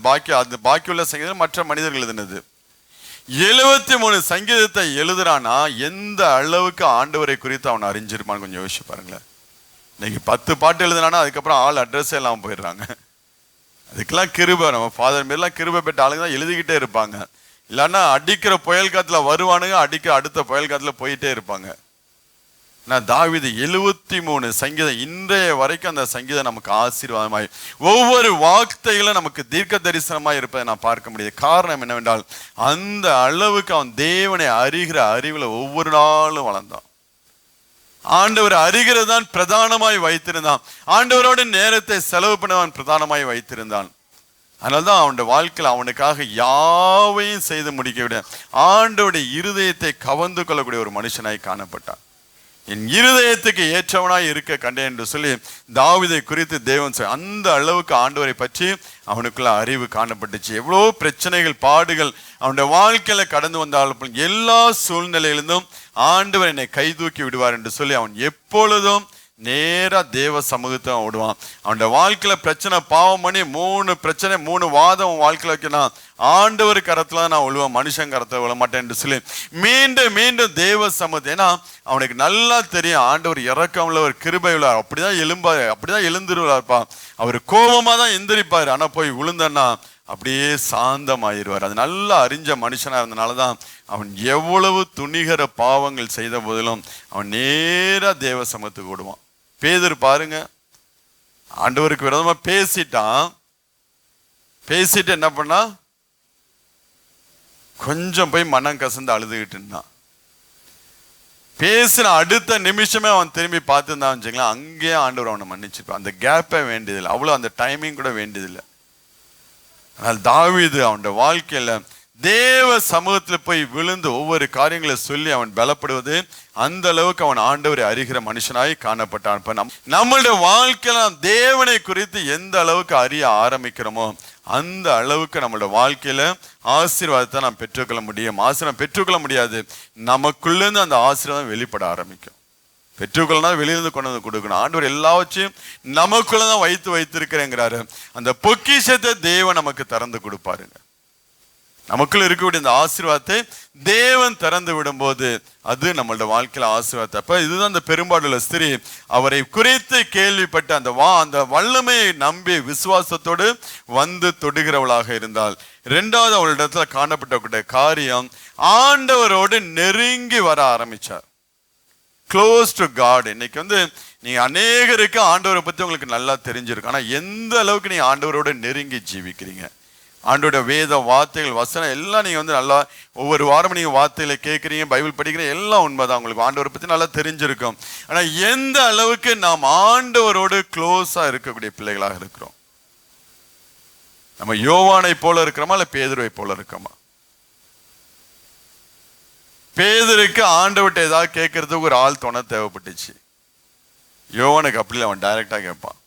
பாக்கியுள்ள சங்கீதம் மற்ற மனிதர்கள் எழுதினது. 73 சங்கீதத்தை எழுதுறானா எந்த அளவுக்கு ஆண்டவரை குறித்து அவன் அறிஞ்சிருப்பான்னு கொஞ்சம் யோசிச்சு பாருங்களேன். இன்னைக்கு 10 பாட்டு எழுதுனானா அதுக்கப்புறம் ஆள் அட்ரஸே எல்லாம் போயிடுறாங்க. அதுக்கெல்லாம் கிருபை, நம்ம ஃபாதர் மாரிலாம் கிருபை பெற்ற ஆளுங்க தான் எழுதிக்கிட்டே இருப்பாங்க. இல்லைன்னா அடிக்கிற புயல் காத்துல வருவானுங்க, அடுத்த புயல் காத்துல போயிட்டே இருப்பாங்க. நான் தாவீது 73 சங்கீதம், இன்றைய வரைக்கும் அந்த சங்கீதம் நமக்கு ஆசீர்வாதமாய், ஒவ்வொரு வார்த்தைகளும் நமக்கு தீர்க்க தரிசனமாய் இருப்பதை நான் பார்க்க முடியுது. காரணம் என்னவென்றால் அந்த அளவுக்கு அவன் தேவனை அறிகிற அறிவுல ஒவ்வொரு நாளும் வளர்ந்தான். ஆண்டவர் அறிகிறது தான் பிரதானமாய் வைத்திருந்தான். ஆண்டவரோட நேரத்தை செலவு பண்ணவன் பிரதானமாய் வைத்திருந்தான். அதனால்தான் அவனுடைய வாழ்க்கையில் அவனுக்காக யாவையும் செய்து முடிக்க விட ஆண்டவருடைய இருதயத்தை கவர்ந்து கொள்ளக்கூடிய ஒரு மனுஷனாய் காணப்பட்டான். என் இருதயத்துக்கு ஏற்றவனாய் இருக்க கண்டேன் என்று சொல்லி தாவீதை குறித்து தேவன் அந்த அளவுக்கு ஆண்டவரை பற்றி அவனுக்குள்ள அறிவு காணப்பட்டுச்சு. எவ்வளோ பிரச்சனைகள் பாடுகள் அவனுடைய வாழ்க்கையில கடந்து வந்தாலும் எல்லா சூழ்நிலையிலிருந்தும் ஆண்டவர் என்னை கை தூக்கி விடுவார் என்று சொல்லி அவன் எப்பொழுதும் நேரா தேவ சமூகத்தை ஓடுவான். அவனுடைய வாழ்க்கையில பிரச்சனை பாவம் பண்ணி 3 பிரச்சனை 3 வாதம் வாழ்க்கையில வைக்கணும், ஆண்டவர் கரத்துல நான் விழுவேன், மனுஷன் கரத்துல விழ மாட்டேன் என்று சொல்லி மீண்டும் மீண்டும் தேவ சமூகத்தை. ஏன்னா அவனுக்கு நல்லா தெரியும் ஆண்டவர் இறக்கம் உள்ளவர், கிருபை உள்ளவர், அப்படிதான் எழுந்துருவார்ப்பா. அவர் கோபமா தான் எந்திரிப்பாரு, ஆனா போய் விழுந்தன்னா அப்படியே சாந்தமாயிருவார். அது நல்லா அறிஞ்ச மனுஷனா இருந்தனாலதான் அவன் எவ்வளவு துணிகர பாவங்கள் செய்த போதிலும் அவன் நேரா தேவ சமூகத்துக்கு ஓடுவான். பேதுரு பாருங்க, ஆண்டவருக்கு விரோதமா பேசிட்டு என்ன பண்ணா, கொஞ்சம் போய் மனம் கசந்து அழுதுகிட்டு இருந்தான். பேசின அடுத்த நிமிஷமே அவன் திரும்பி பார்த்துருந்தான் வச்சுங்களேன், அங்கேயே ஆண்டவர் அவனை மன்னிச்சிருப்பான். அந்த கேப்பே வேண்டியதில்லை, அவ்வளோ அந்த டைமிங் கூட வேண்டியதில்லை. ஆனால் தாவீது அவனுடைய வாழ்க்கையில தேவ சமூகத்துல போய் விழுந்து ஒவ்வொரு காரியங்களை சொல்லி அவன் பலப்படுவது அந்த அளவுக்கு அவன் ஆண்டவரை அறிகிற மனுஷனாய் காணப்பட்டான். நம்மளுடைய வாழ்க்கையில தேவனை குறித்து எந்த அளவுக்கு அறிய ஆரம்பிக்கிறோமோ அந்த அளவுக்கு நம்மளுடைய வாழ்க்கையில ஆசீர்வாதத்தை நாம் பெற்றுக்கொள்ள முடியும். ஆசீர்வாதம் பெற்றுக்கொள்ள முடியாது, நமக்குள்ள இருந்து அந்த ஆசீர்வாதம் வெளிப்பட ஆரம்பிக்கும். பெற்றுக்கொள்ளனா வெளியிருந்து கொண்டு வந்து கொடுக்கணும். ஆண்டவர் எல்லாவற்றையும் நமக்குள்ளதான் வைத்திருக்கிறேங்கிறாரு. அந்த பொக்கிஷத்தை தேவன் நமக்கு திறந்து கொடுப்பாருங்க. நமக்குள்ள இருக்கக்கூடிய இந்த ஆசீர்வாதத்தை தேவன் திறந்து விடும்போது அது நம்மளோட வாழ்க்கையில ஆசீர்வாதத்தை. அப்ப இதுதான் அந்த பெரும்பாடுள்ள ஸ்திரீ அவரை குறித்து கேள்விப்பட்ட அந்த வல்லமையை நம்பி விசுவாசத்தோடு வந்து தொடுகிறவளாக இருந்தால். 2வது அவளிடத்துல காணப்பட்ட காரியம், ஆண்டவரோடு நெருங்கி வர ஆரம்பிச்சார். Close to God. இன்னைக்கு நீங்க அநேகருக்கு ஆண்டவரை பத்தி உங்களுக்கு நல்லா தெரிஞ்சிருக்கும், ஆனா எந்த அளவுக்கு நீங்க ஆண்டவரோட நெருங்கி ஜீவிக்கிறீங்க? ஆண்டோட வேத வார்த்தைகள் வசனம் எல்லாம் நீங்க நல்லா ஒவ்வொரு வாரமும் நீங்க வார்த்தைகளை கேட்குறீங்க, பைபிள் படிக்கிறீங்க, எல்லாம் உண்மைதான், உங்களுக்கு ஆண்டவரை பத்தி நல்லா தெரிஞ்சிருக்கும். ஆனா எந்த அளவுக்கு நாம் ஆண்டவரோடு க்ளோஸா இருக்கக்கூடிய பிள்ளைகளாக இருக்கிறோம்? நம்ம யோவானை போல இருக்கிறோமா இல்ல பேதுருவை போல இருக்கோமா? பேதுருக்கு ஆண்டவர்கிட்ட ஏதாவது கேட்கறதுக்கு ஒரு ஆள் துணை தேவைப்பட்டுச்சு. யோவானுக்கு அப்படி இல்லை, அவன் டைரக்டா கேட்பான்.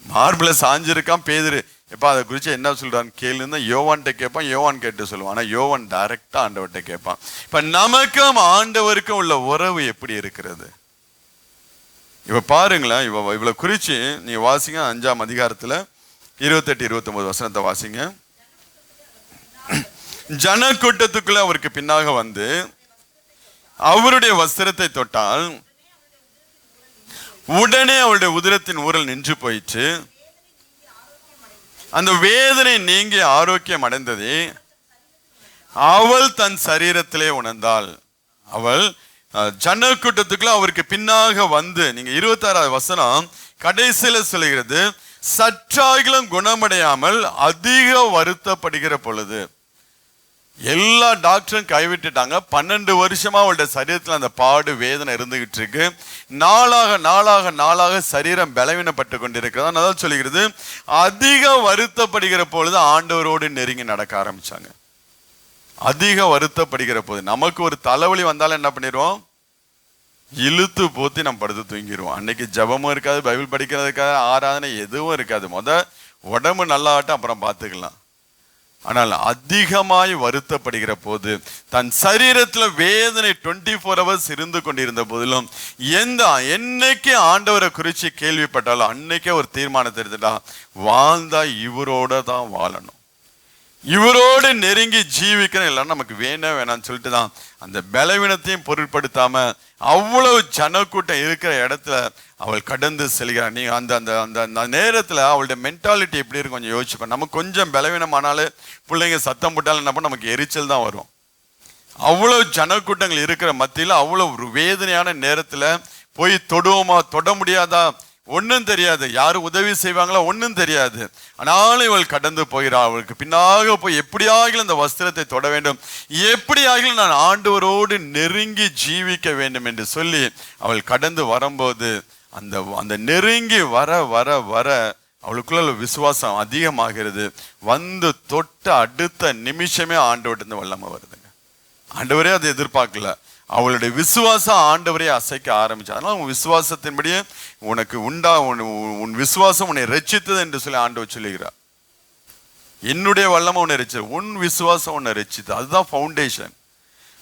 மார்பிள சாஞ்சிருக்கான் பேதுரு, எப்ப அதை குறிச்சு என்ன சொல்றான்னு கேளுன்னா யோவான்கிட்ட கேட்பான். யோவான் கேட்டு சொல்லுவான். ஆனா யோவான் டைரக்டா ஆண்டவர்கிட்ட கேட்பான். இப்ப நமக்கும் ஆண்டவருக்கும் உள்ள உறவு எப்படி இருக்கிறது? இப்ப பாருங்களேன், இவ்வளவு குறிச்சு நீங்க வாசிங்க 5ஆம் அதிகாரத்துல 28, 29 வசனத்தை வாசிங்க. ஜன கூட்டத்துக்குள்ள அவருக்கு பின்னாக வந்து அவருடைய வஸ்திரத்தை தொட்டால் உடனே அவருடைய உதிரத்தின் ஊரல் நின்று போயிற்று. அந்த வேதனை நீங்கி ஆரோக்கியம் அடைந்தது. அவள் தன் சரீரத்திலே உணர்ந்தாள். அவள் ஜன கூட்டத்துக்குள்ள அவருக்கு பின்னாக வந்து, நீங்க 26வது வசனம் கடைசியில சொல்லுகிறது, சற்றாகிலும் குணமடையாமல் அதிக வருத்தப்படுகிற பொழுது. எல்லா டாக்டரும் கைவிட்டுட்டாங்க. 12 வருஷமா அவளுடைய சரீரத்தில் அந்த பாடு வேதனை இருந்துகிட்டு இருக்கு. நாளாக நாளாக நாளாக சரீரம் பலவீனப்பட்டு கொண்டிருக்கிறது. அதான் சொல்லுகிறது, அதிக வருத்தப்படுகிற பொழுது ஆண்டவரோடு நெருங்கி நடக்க ஆரம்பிச்சாங்க. அதிக வருத்தப்படுகிற போது நமக்கு ஒரு தலைவலி வந்தாலும் என்ன பண்ணிடுவோம்? இழுத்து போத்தி நம்ம படுத்து தூங்கிடுவோம். அன்னைக்கு ஜபமும் இருக்காது, பைபிள் படிக்கிறதுக்காக ஆராதனை எதுவும் இருக்காது. உடம்பு நல்லாட்டும் அப்புறம் பார்த்துக்கலாம். ஆனால் அதிகமாய் வருத்தப்படுகிற போது, தன் சரீரத்துல வேதனை 24 hours இருந்து கொண்டிருந்த போதிலும், என்னைக்கு ஆண்டவரை குறிச்சு கேள்விப்பட்டாலும் அன்னைக்கே ஒரு தீர்மானத்தை எடுத்துட்டா, வாழ்ந்தா இவரோட தான் வாழணும், இவரோடு நெருங்கி ஜீவிக்கணும், இல்லைன்னா நமக்கு வேணாம்னு சொல்லிட்டு தான் அந்த பலவீனத்தையும் பொருட்படுத்தாம அவ்வளவு ஜனக்கூட்டம் இருக்கிற இடத்துல அவள் கடந்து செல்கிறார். நீ அந்த அந்த அந்த நேரத்துல அவளுடைய மென்டாலிட்டி எப்படி இருக்கும் கொஞ்சம் யோசிச்சுப்பேன். நமக்கு கொஞ்சம் பலவீனமானாலே பிள்ளைங்க சத்தம் போட்டாலும் என்ன பண்ண, நமக்கு எரிச்சல் தான் வரும். அவ்வளவு ஜனக்கூட்டங்கள் இருக்கிற மத்தியில் அவ்வளவு வேதனையான நேரத்துல போய் தொடுவோமா, தொட முடியாதா, ஒன்னும் தெரியாது, யாரும் உதவி செய்வாங்களா ஒன்னும் தெரியாது. ஆனாலும் இவள் கடந்து போகிறாள். அவளுக்கு பின்னாக போய் எப்படியாகிலும் அந்த வஸ்திரத்தை தொட வேண்டும், எப்படியாகிலும் நான் ஆண்டவரோடு நெருங்கி ஜீவிக்க வேண்டும் என்று சொல்லி அவள் கடந்து வரும்போது, அந்த நெருங்கி வர வர வர அவளுக்குள்ள விசுவாசம் அதிகமாகிறது. வந்து தொட்ட அடுத்த நிமிஷமே ஆண்டவர்கிட்ட வல்லமை வருதுங்க. ஆண்டவரே அதை எதிர்பார்க்கல, அவளுடைய விசுவாசம் ஆண்டவரே அசைக்க ஆரம்பிச்சார். அதனால உன் விசுவாசத்தின்படியே உனக்கு உன் விசுவாசம் உன்னை ரட்சித்தது என்று சொல்லி ஆண்டவர் சொல்லுகிறார். என்னுடைய வல்லமை உன்னை ரட்சித்தது, உன் விசுவாசம் உன்னை ரட்சித்தது. அதுதான் ஃபவுண்டேஷன்.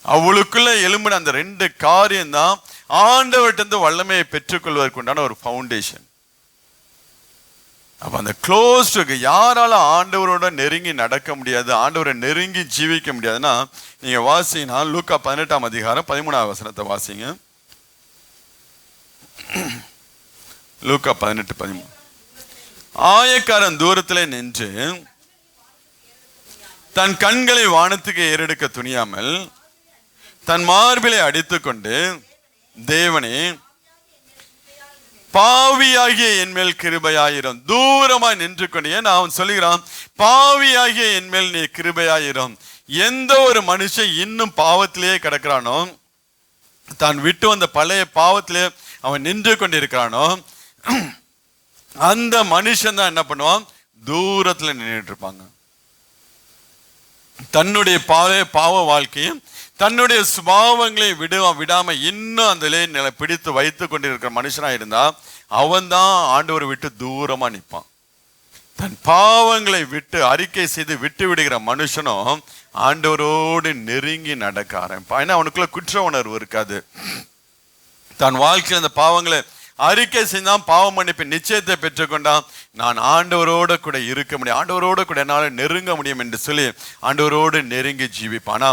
அவளுக்குள்ள எலும்பின அந்த 2 காரியம் தான் ஆண்டவர்கிட்ட வல்லமையை பெற்றுக்கொள்வதற்கு உண்டான ஒரு ஃபவுண்டேஷன். அப்ப அந்த க்ளோஸ்டுக்கு யாரால ஆண்டவரோட நெருங்கி நடக்க முடியாது, ஆண்டவரை நெருங்கி ஜீவிக்க முடியாதுன்னா, நீங்க வாசிங்கன்னா லூக்கா 18ஆம் அதிகாரம் 13ஆவது வசனத்தை வாசிங்க. லூக்கா 18:13. ஆயக்காரன் தூரத்திலே நின்று தன் கண்களை வானத்துக்கு ஏறெடுக்க துணியாமல் தன் மார்பிலை அடித்துக்கொண்டு, தேவனே பாவியாகிய என் மேல் கிருபையாயிரும். தூரமாய் நின்று கொண்டு, ஏன் அவன் சொல்லுகிறான், பாவியாகிய என் மேல் நீ கிருபையாயிரும். எந்த ஒரு மனுஷன் இன்னும் பாவத்திலேயே கிடக்கிறானோ, தான் விட்டு வந்த பழைய பாவத்திலே அவன் நின்று கொண்டிருக்கிறானோ, அந்த மனுஷன் தான் என்ன பண்ணுவான், தூரத்துல நின்றுட்டு இருப்பாங்க. தன்னுடைய பாவ வாழ்க்கையும் தன்னுடைய சுபாவங்களை விடாம இன்னும் அந்த பிடித்து வைத்து கொண்டிருக்கிற மனுஷனா இருந்தா அவன் தான் ஆண்டவரை விட்டு தூரமா நிற்பான். தன் பாவங்களை விட்டு அறிக்கை செய்து விட்டு விடுகிற மனுஷனும் ஆண்டவரோடு நெருங்கி நடக்க ஆரம்பிப்பான். ஏன்னா அவனுக்குள்ள குற்ற உணர்வு இருக்காது. தன் வாழ்க்கையில் அந்த பாவங்களை அறிக்கை செய்தான், பாவ மன்னிப்பு நிச்சயத்தை பெற்றுக்கொண்டான். நான் ஆண்டவரோட கூட இருக்க முடியும், ஆண்டவரோட கூட என்னால் நெருங்க முடியும் என்று சொல்லி ஆண்டவரோடு நெருங்கி ஜீவிப்பானா.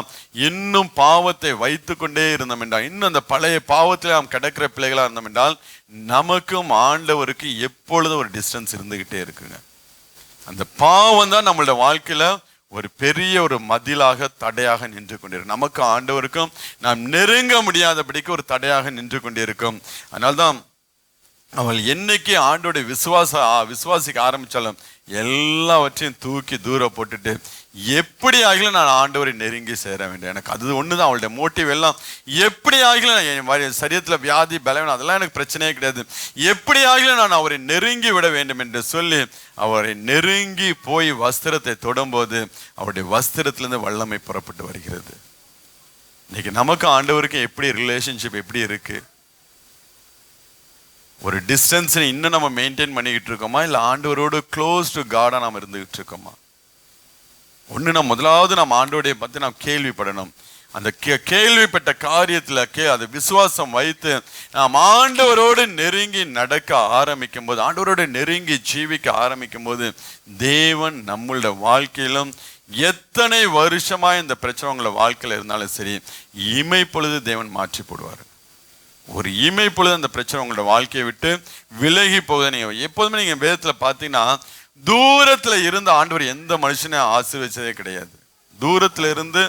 இன்னும் பாவத்தை வைத்து கொண்டே இருந்தோம் என்றால், இன்னும் அந்த பழைய பாவத்தில் நாம் கிடக்கிற பிள்ளைகளா இருந்தோம் என்றால், நமக்கும் ஆண்டவருக்கு எப்பொழுதும் ஒரு டிஸ்டன்ஸ் இருந்துகிட்டே இருக்குங்க. அந்த பாவம் தான் நம்மளோட வாழ்க்கையில ஒரு பெரிய ஒரு மதிலாக தடையாக நின்று கொண்டிருக்கும். நமக்கு ஆண்டவருக்கும் நாம் நெருங்க முடியாதபடிக்கு ஒரு தடையாக நின்று கொண்டிருக்கும். அதனால்தான் அவள் என்னைக்கு ஆண்டோடைய விசுவாசிக்க ஆரம்பிச்சாலும் எல்லாவற்றையும் தூக்கி தூர போட்டுட்டு எப்படி ஆகிலும் நான் ஆண்டவரை நெருங்கி சேர வேண்டும். எனக்கு அது ஒண்ணுதான் அவளுடைய மோட்டிவ். எல்லாம் எப்படி ஆகிலும் என் சரீரத்துல வியாதி பலவீனம் அதெல்லாம் எனக்கு பிரச்சனையே கிடையாது, எப்படி ஆகிலும் நான் அவரை நெருங்கி விட வேண்டும் என்று சொல்லி அவரை நெருங்கி போய் வஸ்திரத்தை தொடும்போது அவருடைய வஸ்திரத்திலிருந்து வல்லமை புறப்பட்டு வருகிறது. இன்னைக்கு நமக்கு ஆண்டவருக்கு எப்படி ரிலேஷன்ஷிப் எப்படி இருக்கு? ஒரு டிஸ்டன்ஸ் இன்னும் நம்ம மெயின்டைன் பண்ணிக்கிட்டு இருக்கோமா, இல்லை ஆண்டவரோடு க்ளோஸ் டு காடாக நாம் இருந்துகிட்டு இருக்கோமா? ஒன்று, நம்ம முதலாவது நம்ம ஆண்டவருடைய பற்றி நாம் கேள்விப்படணும். அந்த கேள்விப்பட்ட காரியத்தில் அது விசுவாசம் வைத்து நாம் ஆண்டவரோடு நெருங்கி நடக்க ஆரம்பிக்கும் போது, ஆண்டவரோடு நெருங்கி ஜீவிக்க ஆரம்பிக்கும் போது, தேவன் நம்மளோட வாழ்க்கையிலும் எத்தனை வருஷமா இந்த பிரச்சனை உங்களோட வாழ்க்கையில் இருந்தாலும் சரி, இமை பொழுது தேவன் மாற்றி போடுவார். ஒரு இமை பொழுது அந்த பிரச்சனை உங்களோட வாழ்க்கையை விட்டு விலகி போகுது. நீங்க எப்போதுமே நீங்க வேதத்துல பார்த்தீங்கன்னா, தூரத்துல இருந்து ஆண்டவர் எந்த மனுஷனையும் ஆசீர்வதிச்சதே கிடையாது. தூரத்துல இருந்து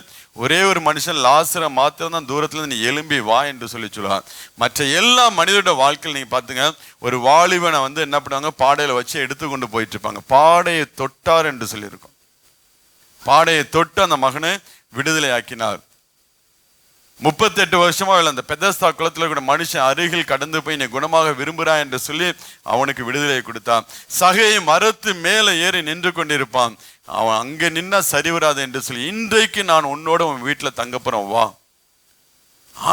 ஒரே ஒரு மனுஷன் லாசரை மாத்திரம் தான் தூரத்துல இருந்து நீ எழும்பி வா என்று சொல்லுவாங்க. மற்ற எல்லா மனிதரோட வாழ்க்கையில் நீங்க பாத்துங்க, ஒரு வாலிபனை என்ன பண்ணுவாங்க, பாடையில வச்சு எடுத்து கொண்டு போயிட்டு இருப்பாங்க. பாடையை தொட்டார் என்று சொல்லியிருக்கோம். பாடையை தொட்டு அந்த மகனை விடுதலை ஆக்கினார். 38 வருஷமா அந்த பெதஸ்தா குளத்துல கூட மனுஷன் அருகில் கடந்து போய் நீ குணமாக விரும்புகிறாய் என்று சொல்லி அவனுக்கு விடுதலை கொடுத்தான். சகையை மரத்து மேலே ஏறி நின்று கொண்டிருப்பான். அவன் அங்கே நின்னா சரி வராது என்று சொல்லி, இன்றைக்கு நான் உன்னோட உன் வீட்டில் தங்க போறேன் வா.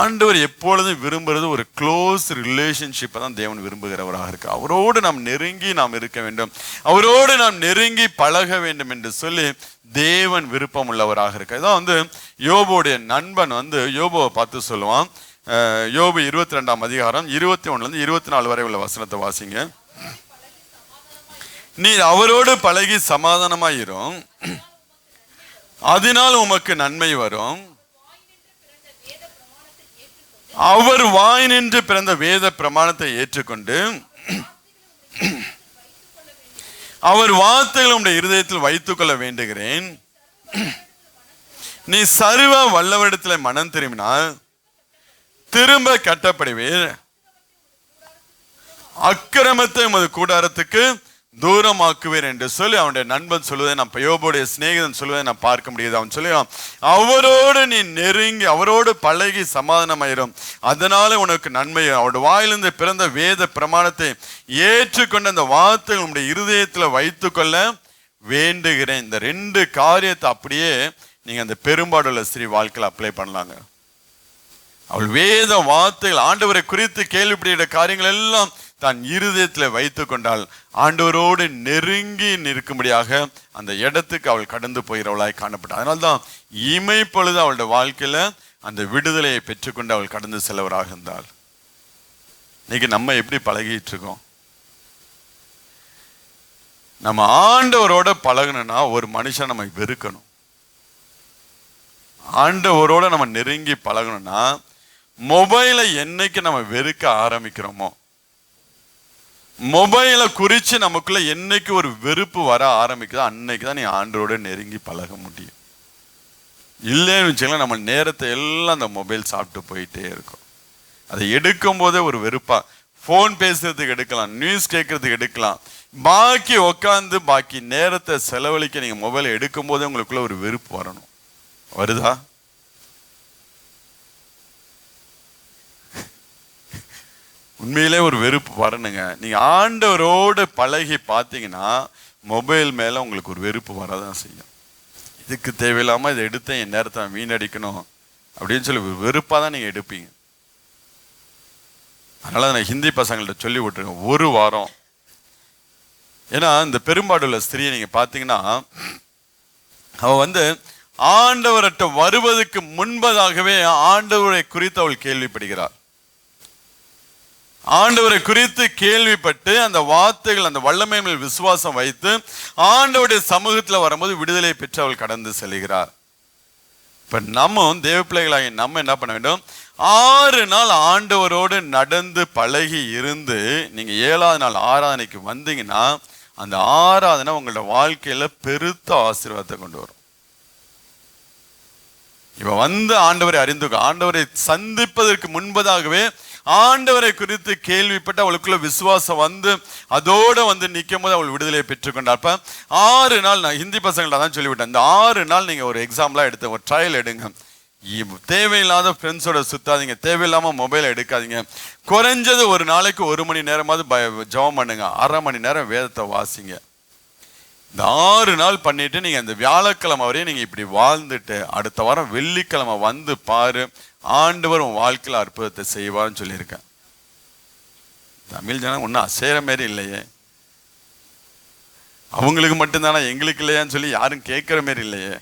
ஆண்டவர் எப்பொழுதும் விரும்புறது ஒரு க்ளோஸ் ரிலேஷன்ஷிப்பை தான் தேவன் விரும்புகிறவராக இருக்கு. அவரோடு நாம் நெருங்கி நாம் இருக்க வேண்டும், அவரோடு நாம் நெருங்கி பழக வேண்டும் என்று சொல்லி தேவன் விருப்பம் உள்ளவராக இருக்கு. இதான் யோபுடைய நண்பன் யோபுவை பார்த்து சொல்லுவான். யோபு 22ஆம் அதிகாரம் 21 24 வரை உள்ள வசனத்தை வாசிங்க. நீ அவரோடு பழகி சமாதானமாயிரும், அதனால் உமக்கு நன்மை வரும். அவர் வாய் நின்று பிறந்த வேத பிரமாணத்தை ஏற்றுக்கொண்டு அவர் வார்த்தைகள் உடைய இருதயத்தில் வைத்துக் கொள்ள வேண்டுகிறேன். நீ சர்வ வல்லவரிடத்தில் மனம் திரும்பினால் திரும்ப கட்டப்படுவீர், அக்கிரமத்தை உமது கூடாரத்துக்கு தூரமாக்குவேன் என்று சொல்லி அவனுடைய நண்பன் சொல்வதை நான், யோபுடைய சிநேகிதன் சொல்வதை நான் பார்க்க முடியாது. அவன் சொல்லுவான், அவரோடு நீ நெருங்கி அவரோடு பழகி சமாதானமாயிரும், அதனால உனக்கு நன்மை. அவருடைய வாயிலிருந்து பிறந்த வேத பிரமாணத்தை ஏற்றுக்கொண்ட அந்த வார்த்தை உன்னுடைய இருதயத்தில் வைத்துக்கொள்ள வேண்டுகிறேன். இந்த 2 காரியத்தை அப்படியே நீங்க அந்த பெரும்பாடுள்ள ஸ்திரீ வாழ்க்கையில் அப்ளை பண்ணலாங்க. அவள் வேத வார்த்தைகள் ஆண்டவரை குறித்து கேள்விப்படுகிற காரியங்கள் எல்லாம் தான் இருதயத்தில் வைத்து கொண்டால் ஆண்டவரோடு நெருங்கி நிற்கும்படியாக அந்த இடத்துக்கு அவள் கடந்து போகிறவளாய் காணப்பட்டாள். அதனால்தான் இமை பொழுது அவளுடைய வாழ்க்கையில அந்த விடுதலையை பெற்றுக்கொண்டு அவள் கடந்து செல்லவராக இருந்தாள். இன்னைக்கு நம்ம எப்படி பழகிட்டு இருக்கோம்? நம்ம ஆண்டவரோட பழகணும்னா ஒரு மனுஷன் நம்ம வெறுக்கணும். ஆண்டவரோட நம்ம நெருங்கி பழகணும்னா, மொபைலை என்னைக்கு நம்ம வெறுக்க ஆரம்பிக்கிறோமோ, மொபைலை குறித்து நமக்குள்ள என்னைக்கு ஒரு வெறுப்பு வர ஆரம்பிக்குதோ, அன்னைக்கு தான் நீ ஆண்டவரோட நெருங்கி பழக முடியும். இல்லைன்னு வச்சுக்கலாம், நம்ம நேரத்தை எல்லாம் அந்த மொபைல் சாப்பிட்டு போயிட்டே இருக்கும். அதை எடுக்கும் போதே ஒரு வெறுப்பா, ஃபோன் பேசுறதுக்கு எடுக்கலாம், நியூஸ் கேட்கறதுக்கு எடுக்கலாம், பாக்கி உட்காந்து பாக்கி நேரத்தை செலவழிக்க நீங்க மொபைலை எடுக்கும் போதே உங்களுக்குள்ள ஒரு வெறுப்பு வரணும். வருதா? உண்மையிலே ஒரு வெறுப்பு வரணுங்க. நீங்க ஆண்டவரோடு பழகி பார்த்தீங்கன்னா மொபைல் மேல உங்களுக்கு ஒரு வெறுப்பு வரதான் செய்யும். இதுக்கு தேவையில்லாம இதை எடுத்து என் நேரத்தை வீணடிக்கணும் அப்படின்னு சொல்லி வெறுப்பாக தான் நீங்க எடுப்பீங்க. அதனால நான் ஹிந்தி பசங்கள்ட்ட சொல்லி விட்டுருக்கேன், ஒரு வாரம். ஏன்னா இந்த பெரும்பாடுள்ள ஸ்திரியை நீங்க பார்த்தீங்கன்னா, அவ ஆண்டவர்கிட்ட வருவதற்கு முன்பதாகவே ஆண்டவரை குறித்து அவள் கேள்விப்படுகிறார். ஆண்டவரை குறித்து கேள்விப்பட்டு அந்த வார்த்தைகள் அந்த வல்லமை மேல் விசுவாசம் வைத்து ஆண்டவருடைய சமூகத்தில் வரும்போது விடுதலை பெற்று அவள் கடந்து செல்கிறார். இப்ப நம்ம தேவ பிள்ளைகளாகி நம்ம என்ன பண்ண வேண்டும்? 6 நாள் ஆண்டவரோடு நடந்து பழகி இருந்து நீங்க 7ஆவது நாள் ஆராதனைக்கு வந்தீங்கன்னா அந்த ஆராதனை உங்களோட வாழ்க்கையில பெருத்த ஆசீர்வாதத்தை கொண்டு வரும். இப்ப ஆண்டவரை ஆண்டவரை சந்திப்பதற்கு முன்பதாகவே ஆண்டவரை குறித்து கேள்விப்பட்டு அவளுக்குள்ள விசுவாசம் அதோட நிற்கும் போது அவள் விடுதலையை பெற்றுக்கொண்டார். 6 நாள் நான் ஹிந்தி பசங்கள்ட்ட தான் சொல்லிவிட்டேன், இந்த 6 நாள் நீங்க ஒரு எக்ஸாம்பிளா எடுத்து ஒரு ட்ரையல் எடுங்க. தேவையில்லாத ஃப்ரெண்ட்ஸோட சுத்தாதீங்க, தேவையில்லாம மொபைலை எடுக்காதீங்க. குறைஞ்சது ஒரு நாளைக்கு 1 மணி நேரமாவது ஜெபம் பண்ணுங்க, 1/2 மணி நேரம் வேதத்தை வாசிங்க. இந்த 6 நாள் பண்ணிட்டு நீங்க இந்த வியாழக்கிழமை வரையும் நீங்க இப்படி வாழ்ந்துட்டு அடுத்த வாரம் வெள்ளிக்கிழமை வந்து பாரு, ஆண்டவர் உன் வாழ்க்கையில் அற்புதத்தை செய்வார்னு சொல்லியிருக்கேன். தமிழ் ஜனம் ஒன்றும் அசைற மாரி இல்லையே, அவங்களுக்கு மட்டும்தானா எங்களுக்கு இல்லையான்னு சொல்லி யாரும் கேட்குற மாரி இல்லையே.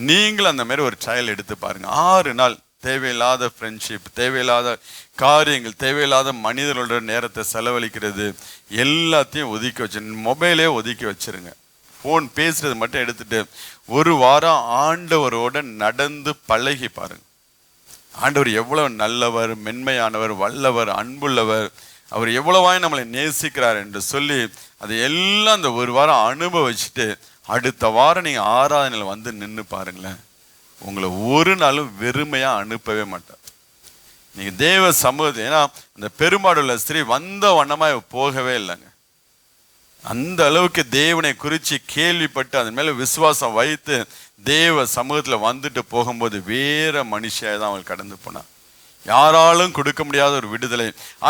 நீங்களும் அந்த மாதிரி ஒரு ட்ரையல் எடுத்து பாருங்க. 6 நாள் தேவையில்லாத ஃப்ரெண்ட்ஷிப், தேவையில்லாத காரியங்கள், தேவையில்லாத மனிதர்களோட நேரத்தை செலவழிக்கிறது எல்லாத்தையும் ஒதுக்கி வச்சு, மொபைலே ஒதுக்கி வச்சிருங்க. ஃபோன் பேசுறது மட்டும் எடுத்துட்டு ஒரு வாரம் ஆண்டவரோட நடந்து பழகி பாருங்க. ஆண்டவர் எவ்வளவு நல்லவர், மென்மையானவர், வல்லவர், அன்புள்ளவர், அவர் எவ்வளவாய் நம்மளை நேசிக்கிறார் என்று சொல்லி அதை எல்லாம் அந்த ஒரு வாரம் அனுபவிச்சுட்டு அடுத்த வாரம் நீங்க ஆராதனையில் வந்து நின்று பாருங்களேன். உங்களை ஒரு நாளும் வெறுமையா அனுப்பவே மாட்டார். நீங்க தேவ சமூகத்தை, ஏன்னா அந்த பெரும்பாடுள்ள ஸ்திரீ வந்த வண்ணமா போகவே இல்லைங்க. அந்த அளவுக்கு தேவனை குறித்து கேள்விப்பட்டு அதன் மேல விசுவாசம் வைத்து தேவ சமூகத்துல வந்துட்டு போகும்போது வேற மனுஷியா தான் அவள் கடந்து போனார். யாராலும் கொடுக்க முடியாத ஒரு விடுதலை,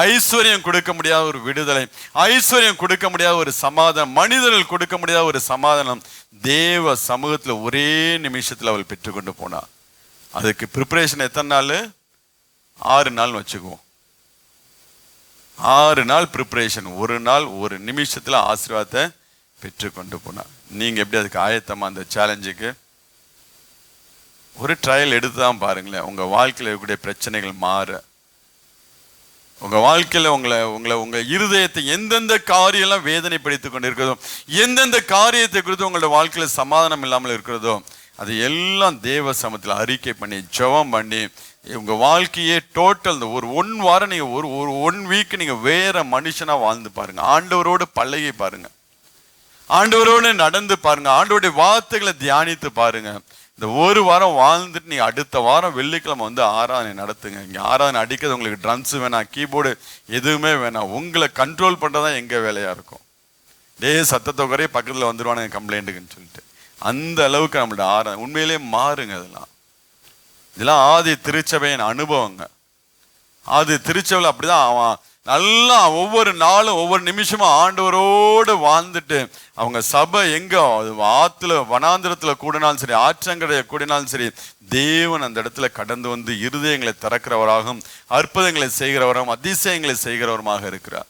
ஐஸ்வர்யம் கொடுக்க முடியாத ஒரு விடுதலை, ஐஸ்வர்யம் கொடுக்க முடியாத ஒரு சமாதானம், மனிதர்கள் கொடுக்க முடியாத ஒரு சமாதானம் தேவ சமூகத்துல ஒரே நிமிஷத்துல அவள் பெற்றுக்கொண்டு போனார். அதுக்கு ப்ரிப்பரேஷன் எத்தனை நாள்? 6 நாள் வச்சுக்குவோம். 6 நாள் ப்ரிப்பரேஷன், ஒரு நாள் ஒரு நிமிஷத்துல ஆசீர்வாதத்தை பெற்றுக்கொண்டு போனார். நீங்க எப்படி அதுக்கு ஆயத்தமா அந்த சேலஞ்சுக்கு? ஒரு ட்ரையல் எடுத்து தான் பாருங்களேன். உங்க வாழ்க்கையில் இருக்கக்கூடிய பிரச்சனைகள் மாற, உங்க வாழ்க்கையில உங்க இருதயத்தை எந்தெந்த காரியெல்லாம் வேதனைப்படுத்தி கொண்டு இருக்கிறதோ, எந்தெந்த காரியத்தை குறித்து உங்களோட வாழ்க்கையில சமாதானம் இல்லாமல் இருக்கிறதோ, அது எல்லாம் தேவ சமூகத்தில் அறிக்கை பண்ணி ஜெபம் பண்ணி உங்க வாழ்க்கையே டோட்டல் இந்த ஒரு 1 வாரம் நீங்க ஒரு 1 வீக் நீங்க வேற மனுஷனா வாழ்ந்து பாருங்க. ஆண்டவரோடு பழகி பாருங்க, ஆண்டவரோடு நடந்து பாருங்க, ஆண்டவருடைய வார்த்தைகளை தியானித்து பாருங்க. இந்த ஒரு வாரம் வாழ்ந்துட்டு நீங்க அடுத்த வாரம் வெள்ளிக்கிழமை வந்து ஆராதனை நடத்துங்க. இங்க ஆராதனை அடிக்கிறது உங்களுக்கு ட்ரம்ஸ் வேணாம், கீபோர்டு எதுவுமே வேணாம். உங்களை கண்ட்ரோல் பண்றதான் எங்க வேலையா இருக்கும். சத்தத்தை குறைய பக்கத்துல வந்துருவானுங்க கம்ப்ளைண்ட்டுக்குன்னு சொல்லிட்டு. அந்த அளவுக்கு நம்மளோட ஆராதனை உண்மையிலே மாறுங்க. இதெல்லாம் ஆதி திருச்சபையின் அனுபவங்க. ஆதி திருச்சபையில் அப்படிதான் அவன் நல்லா ஒவ்வொரு நாளும் ஒவ்வொரு நிமிஷமும் ஆண்டவரோடு வாழ்ந்துட்டு அவங்க சபை எங்க ஆத்துல வனாந்திரத்துல கூடினாலும் சரி, ஆற்றங்கரையை கூடினாலும் சரி, தேவன் அந்த இடத்துல கடந்து வந்து இருதயங்களை திறக்கிறவராகவும் அற்புதங்களை செய்கிறவராகவும் அதிசயங்களை செய்கிறவருமாக இருக்கிறார்.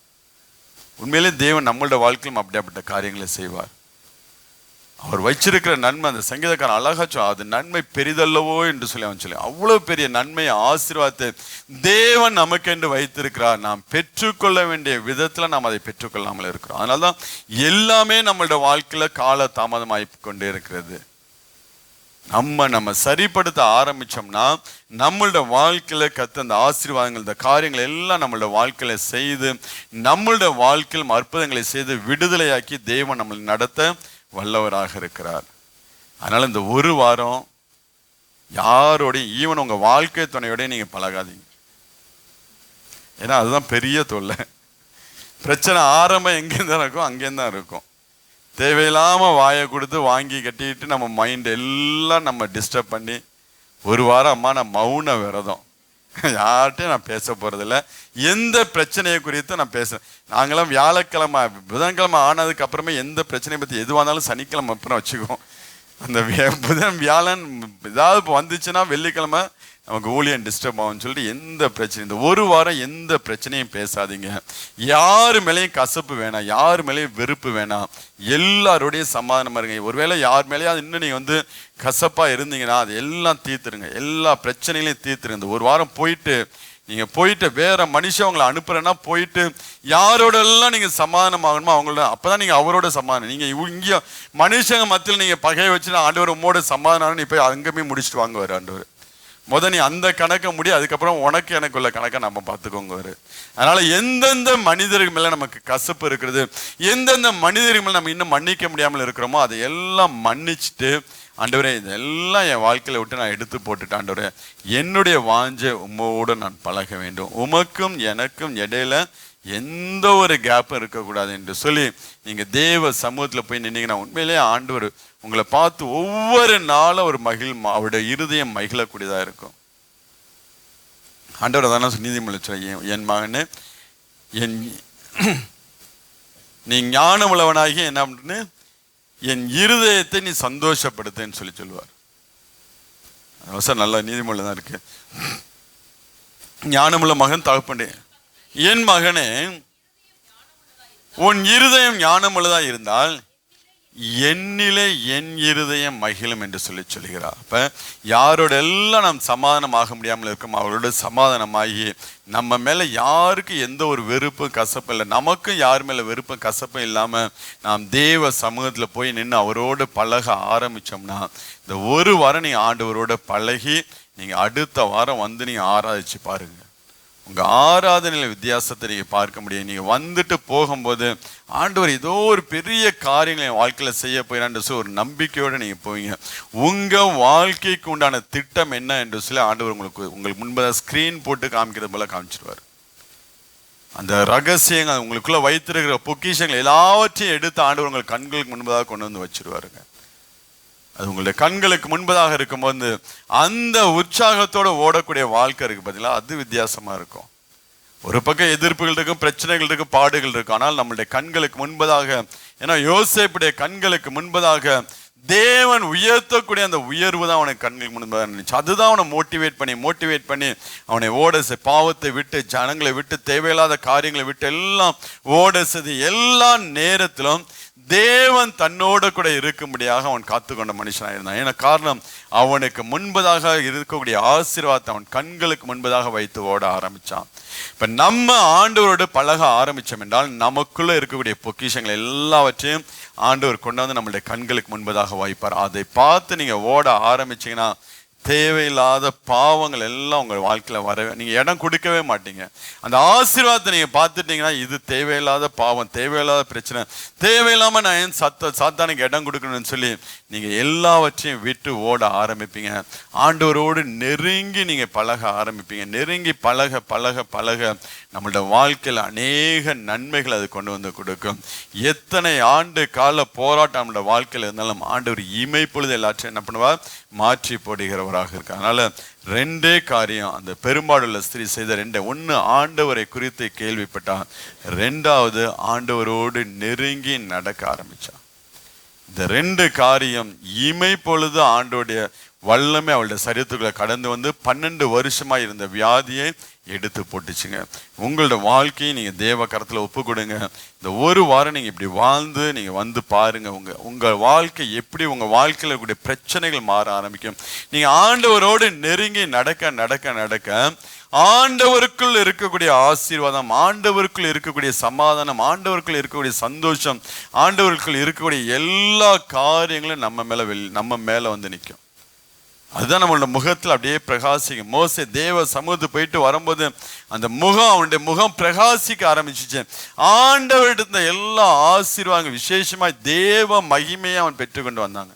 உண்மையிலே தேவன் நம்மளோட வாழ்க்கையிலும் அப்படியாப்பட்ட காரியங்களை செய்வார். அவர் வச்சிருக்கிற நன்மை, அந்த சங்கீதக்காரன் அழகாச்சும் அது நன்மை பெரிதல்லவோ என்று சொல்லி அவன் சொல்லி அவ்வளவு பெரிய நன்மையை ஆசீர்வாதத்தை தேவன் நமக்கு என்று வைத்திருக்கிறார். நாம் பெற்றுக்கொள்ள வேண்டிய விதத்துல நாம் அதை பெற்றுக்கொள்ளாமல் இருக்கிறோம். அதனால்தான் எல்லாமே நம்மளோட வாழ்க்கையில கால தாமதமாகி கொண்டே இருக்கிறது. நம்ம சரிப்படுத்த ஆரம்பிச்சோம்னா நம்மளோட வாழ்க்கையில கத்த அந்த ஆசீர்வாதங்கள், இந்த காரியங்கள் எல்லாம் நம்மளோட வாழ்க்கையில செய்து நம்மளோட வாழ்க்கையில் அற்புதங்களை செய்து விடுதலையாக்கி தேவன் நம்மளை நடத்த வல்லவராக இருக்கிறார். அதனால இந்த ஒரு வாரம் யாரோடையும், ஈவன் உங்க வாழ்க்கை துணையோட நீங்க பழகாதீங்க. ஏன்னா அதுதான் பெரிய தொல்லை. பிரச்சனை ஆரம்பம் எங்கேருந்து இருக்கும், அங்கேருந்து தான் இருக்கும். தேவையில்லாம வாயை கொடுத்து வாங்கி கட்டிட்டு நம்ம மைண்ட் எல்லாம் நம்ம டிஸ்டர்ப் பண்ணி ஒரு வாரம் அம்மா நான் மௌன விரதம், யார்கிட்டையும் நான் பேச போறதில்ல, எந்த பிரச்சனையை குறித்து நான் பேசுறேன். நாங்களாம் வியாழக்கிழமை புதன்கிழமை ஆனதுக்கு அப்புறமே எந்த பிரச்சனையை பத்தி எதுவாக இருந்தாலும் சனிக்கிழமை அப்புறம் வச்சுக்குவோம். அந்த புதன் வியாழன் ஏதாவது இப்போ வந்துச்சுன்னா வெள்ளிக்கிழமை நமக்கு ஊழியம் டிஸ்டர்ப் ஆகும்னு சொல்லிட்டு எந்த பிரச்சனையும் இந்த ஒரு வாரம் எந்த பிரச்சனையும் பேசாதீங்க. யாரு மேலேயும் கசப்பு வேணாம், யார் மேலேயும் வெறுப்பு வேணாம், எல்லாரோடையும் சமாதானமா இருங்க. ஒருவேளை யார் மேலேயும் இன்னும் நீங்க வந்து கசப்பா இருந்தீங்கன்னா அது எல்லாம் தீர்த்துருங்க, எல்லா பிரச்சனைகளையும் தீர்த்துருங்க. இந்த ஒரு வாரம் நீங்க போயிட்டு வேற மனுஷன் உங்களை அனுப்புறேன்னா போயிட்டு யாரோட எல்லாம் நீங்க சமாதானம் ஆகணுமோ அவங்களோட, அப்பதான் நீங்க அவரோட சமாதானம். நீங்க இங்க மனுஷங்க மத்தியில் நீங்க பகையை வச்சுன்னா ஆண்டவர் உம்மோட சமாதானம் நீ போய் அங்கே போய் முடிச்சுட்டு வாங்குவார் ஆண்டவர். நீ அந்த கணக்கை முடி, அதுக்கப்புறம் உனக்கு எனக்கு உள்ள கணக்கை நம்ம பார்த்துக்கோங்க. அதனால எந்தெந்த மனிதர்கள் மேல நமக்கு கசப்பு இருக்கிறது, எந்தெந்த மனிதர்கள் மேல நம்ம இன்னும் மன்னிக்க முடியாமல் இருக்கிறோமோ அதை எல்லாம் மன்னிச்சுட்டு, ஆண்டவரே இதெல்லாம் என் வாழ்க்கையில விட்டு நான் எடுத்து போட்டுட்டு, ஆண்டவரே என்னுடைய வாஞ்சை உம்மோடு நான் பழக வேண்டும், உமக்கும் எனக்கும் இடையில எந்த ஒரு கேப்பும் இருக்கக்கூடாது என்று சொல்லி நீங்க தேவ சமூகத்துல போய் நின்னீங்கன்னா உண்மையிலேயே ஆண்டவர் உங்களை பார்த்து ஒவ்வொரு நாளும் ஒரு அவருடைய இருதயம் மகிழக்கூடியதா இருக்கும். ஆண்டவர் தானே நீதிமொழி என் மகனே நீ ஞானமுள்ளவனாகி என்ன பண்ணு, என் இருதயத்தை நீ சந்தோஷப்படுத்தேன்னு சொல்லுவார். அவசரம் நல்ல நீதிமொழியில் தான் இருக்கு. ஞானமுள்ள மகன் தகப்பனே, என் மகனே உன் இருதயம் ஞானமுள்ளதா இருந்தால் என்னிலே என் இருதயம் மகிழும் என்று சொல்லுகிறார். அப்ப யாரோட எல்லாம் நாம் சமாதானமாக முடியாமல் இருக்கும், அவரோட சமாதானமாகி நம்ம மேல யாருக்கு எந்த ஒரு வெறுப்பும் கசப்பும் இல்லை, நமக்கும் யார் மேல வெறுப்பும் கசப்பும் இல்லாம நாம் தேவ சமூகத்துல போய் நின்று அவரோடு பழக ஆரம்பிச்சோம்னா, இந்த ஒரு வாரம் நீங்க ஆண்டவரோட பழகி நீங்க அடுத்த வாரம் வந்து நீங்க ஆராதிச்சு பாருங்க. உங்க ஆராதனையில வித்தியாசத்தை நீங்க பார்க்க முடியும். நீங்க வந்துட்டு போகும்போது ஆண்டவர் ஏதோ ஒரு பெரிய காரியங்களை என் வாழ்க்கையில செய்ய போயிடான்னு சொல்லி ஒரு நம்பிக்கையோட நீங்க போவீங்க. உங்க வாழ்க்கைக்கு உண்டான திட்டம் என்ன என்று சொல்லி ஆண்டவர் உங்களுக்கு முன்பதாக ஸ்கிரீன் போட்டு காமிக்கிறது போல காமிச்சிருவார். அந்த ரகசியங்கள் உங்களுக்குள்ள வைத்திருக்கிற பொக்கிஷங்கள் எல்லாவற்றையும் எடுத்து ஆண்டவர் உங்கள் கண்களுக்கு முன்பதாக கொண்டு வந்து வச்சிருவாருங்க. அது உங்களுடைய கண்களுக்கு முன்பதாக இருக்கும்போது அந்த உற்சாகத்தோட ஓடக்கூடிய வாழ்க்கை இருக்கு பார்த்தீங்களா, அது வித்தியாசமா இருக்கும். ஒரு பக்கம் எதிர்ப்புகள் இருக்கும், பிரச்சனைகள் இருக்கும், பாடுகள் இருக்கும். ஆனால் நம்மளுடைய கண்களுக்கு முன்பதாக, ஏன்னா யோசேப்புடைய கண்களுக்கு முன்பதாக தேவன் உயர்த்தக்கூடிய அந்த உயர்வு தான் அவனுக்கு கண்களுக்கு முன்பதாக இருந்துச்சு. அதுதான் அவனை மோட்டிவேட் பண்ணி அவனை ஓட பாவத்தை விட்டு, ஜனங்களை விட்டு, தேவையில்லாத காரியங்களை விட்டு எல்லாம் ஓட செய்து எல்லா நேரத்திலும் தேவன் தன்னோட கூட இருக்கும்படியாக அவன் காத்துக்கொண்ட மனுஷனாக இருந்தான். ஏன்னா காரணம், அவனுக்கு முன்பதாக இருக்கக்கூடிய ஆசீர்வாதத்தை அவன் கண்களுக்கு முன்பதாக வைத்து ஓட ஆரம்பிச்சான். இப்ப நம்ம ஆண்டவரோடு பழக ஆரம்பிச்சோம் என்றால் நமக்குள்ள இருக்கக்கூடிய பொக்கிஷங்கள் எல்லாவற்றையும் ஆண்டவர் கொண்டு வந்து நம்மளுடைய கண்களுக்கு முன்பதாக வைப்பார். அதை பார்த்து நீங்க ஓட ஆரம்பிச்சீங்கன்னா தேவையில்லாத பாவங்கள் எல்லாம் உங்கள் வாழ்க்கையில வரவே நீங்க இடம் கொடுக்கவே மாட்டீங்க. அந்த ஆசீர்வாதத்தை நீங்க பார்த்துட்டீங்கன்னா இது தேவையில்லாத பாவம், தேவையில்லாத பிரச்சனை, தேவையில்லாம நான் ஏன் சாத்தானுக்கு இடம் கொடுக்கணும்னு சொல்லி நீங்க எல்லாவற்றையும் விட்டு ஓட ஆரம்பிப்பீங்க. ஆண்டவரோடு நெருங்கி நீங்க பழக ஆரம்பிப்பீங்க. நெருங்கி பழக பழக பழக நம்மளோட வாழ்க்கையில் அநேக நன்மைகள் அது கொண்டு வந்து கொடுக்கும். எத்தனை ஆண்டு கால போராட்டம் நம்மளோட வாழ்க்கையில் இருந்தாலும் ஆண்டவர் இமைப்பொழுது எல்லாத்தையும் என்ன பண்ணுவார், மாற்றி போடுகிறவராக இருக்கார். அதனால ரெண்டே காரியம் அந்த பெரும்பாலுள்ள ஸ்திரீ செய்த ரெண்டே, ஒன்று ஆண்டவரை குறித்து கேள்விப்பட்டான், ரெண்டாவது ஆண்டவரோடு நெருங்கி நடக்க ஆரம்பிச்சான். இந்த ரெண்டு காரியம் இமைப்பொழுது ஆண்டோடைய வல்லமை அவளுடைய சரீரத்துக்குள்ள கடந்து வந்து 12 வருஷமா இருந்த வியாதியை எடுத்து போட்டுச்சுங்க. உங்களோட வாழ்க்கையை நீங்க தேவ கரத்துல ஒப்பு கொடுங்க. இந்த ஒரு வாரம் நீங்க இப்படி வாழ்ந்து நீங்க வந்து பாருங்க, உங்க வாழ்க்கை எப்படி, உங்க வாழ்க்கையில இருக்கக்கூடிய பிரச்சனைகள் மாற ஆரம்பிக்கும். நீங்க ஆண்டவரோடு நெருங்கி நடக்க நடக்க நடக்க ஆண்டவருக்குள் இருக்கக்கூடிய ஆசீர்வாதம், ஆண்டவருக்குள் இருக்கக்கூடிய சமாதானம், ஆண்டவருக்குள் இருக்கக்கூடிய சந்தோஷம், ஆண்டவருக்குள் இருக்கக்கூடிய எல்லா காரியங்களும் நம்ம மேல வந்து நிற்கும். அதுதான் நம்மளோட முகத்தில் அப்படியே பிரகாசிக்கும். மோசே தேவ சமூகத்துக்கு போயிட்டு வரும்போது அந்த முகம், அவனுடைய முகம் பிரகாசிக்க ஆரம்பிச்சிச்சு. ஆண்டவரிடத்துல எல்லா ஆசீர்வாதம், விசேஷமாய் தேவ மகிமையை அவன் பெற்றுக்கொண்டு வந்தாங்க.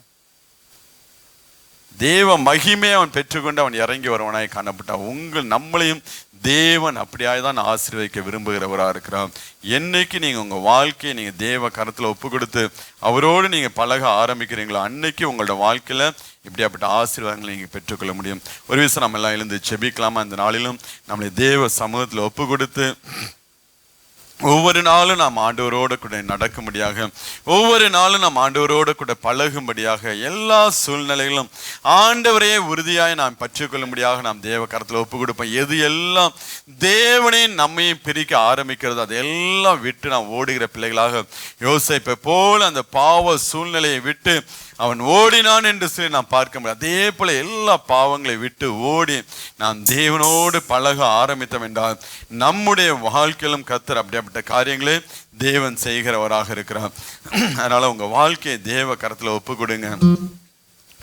தேவ மகிமையை அவன் பெற்றுக்கொண்டு அவன் இறங்கி வருவனாய் காணப்பட்டான். நம்மளையும் தேவன் அப்படியாய்தான் ஆசீர்வதிக்க விரும்புகிறவராக இருக்கிறார். என்னைக்கு நீங்க உங்க வாழ்க்கையை நீங்க தேவ கரத்துல ஒப்பு கொடுத்து அவரோடு நீங்க பழக ஆரம்பிக்கிறீங்களோ அன்னைக்கு உங்களோட வாழ்க்கையில இப்படியாப்பட்ட ஆசீர்வாதங்களை நீங்க பெற்றுக்கொள்ள முடியும். ஒரு விஷயம் நம்ம எல்லாம் எழுந்து செபிக்கலாமா? இந்த நாளிலும் நம்மளை தேவ சமூகத்துல ஒப்பு கொடுத்து ஒவ்வொரு நாளும் நாம் ஆண்டவரோடு கூட நடக்கும்படியாக, ஒவ்வொரு நாளும் நாம் ஆண்டவரோடு கூட பழகும்படியாக, எல்லா சூழ்நிலைகளும் ஆண்டவரையே உறுதியாய் நாம் பற்றிக்கொள்ளும்படியாக நாம் தேவ கரத்தில் ஒப்பு கொடுப்போம். எது எல்லாம் தேவனையும் நம்மையும் பிரிக்க ஆரம்பிக்கிறது அதெல்லாம் விட்டு நாம் ஓடுகிற பிள்ளைகளாக, யோசேப்பை போல அந்த பாவ சூழ்நிலையை விட்டு அவன் ஓடினான் என்று சொல்லி நாம் பார்க்க முடியாது. அதே போல எல்லா பாவங்களை விட்டு ஓடி நாம் தேவனோடு பழக ஆரம்பித்தோம் என்றால் நம்முடைய வாழ்க்கையிலும் கர்த்தர் அப்படிப்பட்ட காரியங்களே தேவன் செய்கிறவராக இருக்கிறார். அதனால உங்க வாழ்க்கையை தேவ கரத்துல ஒப்பு கொடுங்க.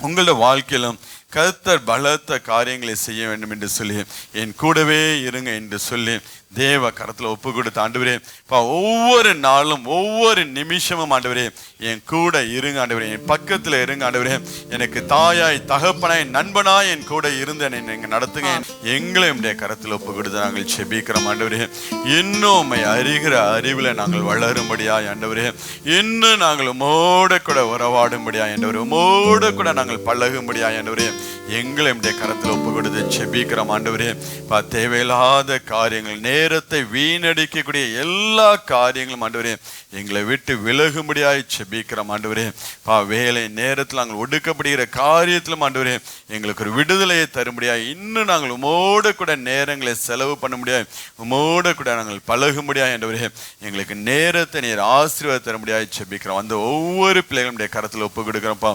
உங்களோட வாழ்க்கையிலும் கர்த்தர் பலத்த காரியங்களை செய்ய வேண்டும் என்று சொல்லி என் கூடவே இருங்க என்று சொல்லி தேவ கரத்துல ஒப்பு கொடுத்த ஆண்டவரே, ஒவ்வொரு நாளும் ஒவ்வொரு நிமிஷமும் ஆண்டவரே என் கூட இருங்க ஆண்டவரே, என் பக்கத்துல இருங்க ஆண்டவரே, எனக்கு தாயாய் தகப்பனாய் நண்பனாய் என் கூட இருந்து என்னை நடத்துங்க. எங்களை உடைய கரத்துல ஒப்பு கொடுத்து நாங்கள் செபிக்கிறோம் ஆண்டவரே. இன்னும் உம்மை அறிகிற அறிவுல நாங்கள் வளரும்படியாய் ஆண்டவரே, இன்னும் நாங்கள் உமோட கூட உறவாடும்படியாய் ஆண்டவரே, உமோட கூட நாங்கள் பழகும்படியாய் ஆண்டவரே, எங்களை நம்முடைய கரத்தில் ஒப்பு கொடுத்து செபிக்கிறோம் ஆண்டவரே. தேவையில்லாத காரியங்கள், நேரத்தை வீணடிக்கக்கூடிய எல்லா காரியங்களும் ஆண்டவரே எங்களை விட்டு விலகும்படியாய் செபிக்கிறோம் ஆண்டவரே. வேலை நேரத்தில் நாங்கள் ஒடுக்கப்படுகிற காரியத்திலும் ஆண்டவரே எங்களுக்கு ஒரு விடுதலையை தரும்படியாய், இன்னும் நாங்கள் உமோடு கூட நேரங்களை செலவு பண்ண முடியாது, உமோடு கூட நாங்கள் பழகும்படியாய் ஆண்டவரே எங்களுக்கு நேரத்தை நீர் ஆசீர்வாதம் தரும்படியாய் செபிக்கிறோம். அந்த ஒவ்வொரு பிள்ளைகளுடைய கரத்தில் ஒப்பு கொடுக்குறோம்ப்பா.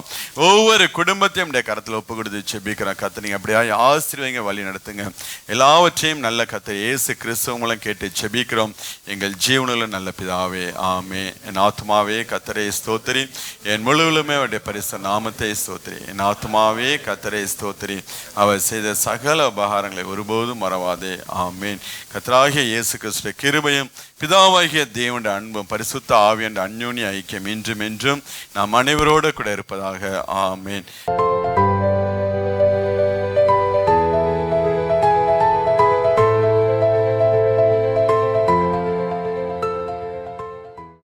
ஒவ்வொரு குடும்பத்தையும் கரத்தில் ஒப்பு கொடுத்து செபிக்கிறோம். கர்த்தர் நீங்க அப்படியாய் ஆசீர்வதிங்க, வழி நடத்துங்க. எல்லாவற்றையும் நல்ல கர்த்தர் இயேசு கிறிஸ்து மூலம் கேட்டு செபிக்கிறோம் எங்கள் ஜீவனுள்ள நல்ல பிதாவே, ஆமே. என் ஆத்மாவே கர்த்தரை ஸ்தோத்திரி, என் முழுவதுமே அவருடைய பரிசுத்த நாமத்தை ஸ்தோத்திரி. என் ஆத்மாவே கர்த்தரை ஸ்தோத்திரி, அவர் செய்த சகல உபகாரங்களை ஒருபோதும் மறவாதே, ஆமேன். கர்த்தராகிய இயேசு கிறிஸ்துவின் கிருபையும் பிதாவாகிய தேவனுடைய அன்பும் பரிசுத்த ஆவியின் அந்யோன்ய ஐக்கியம் இன்றும் என்றும் நாம் அனைவரோடு கூட இருப்பதாக, ஆமேன்.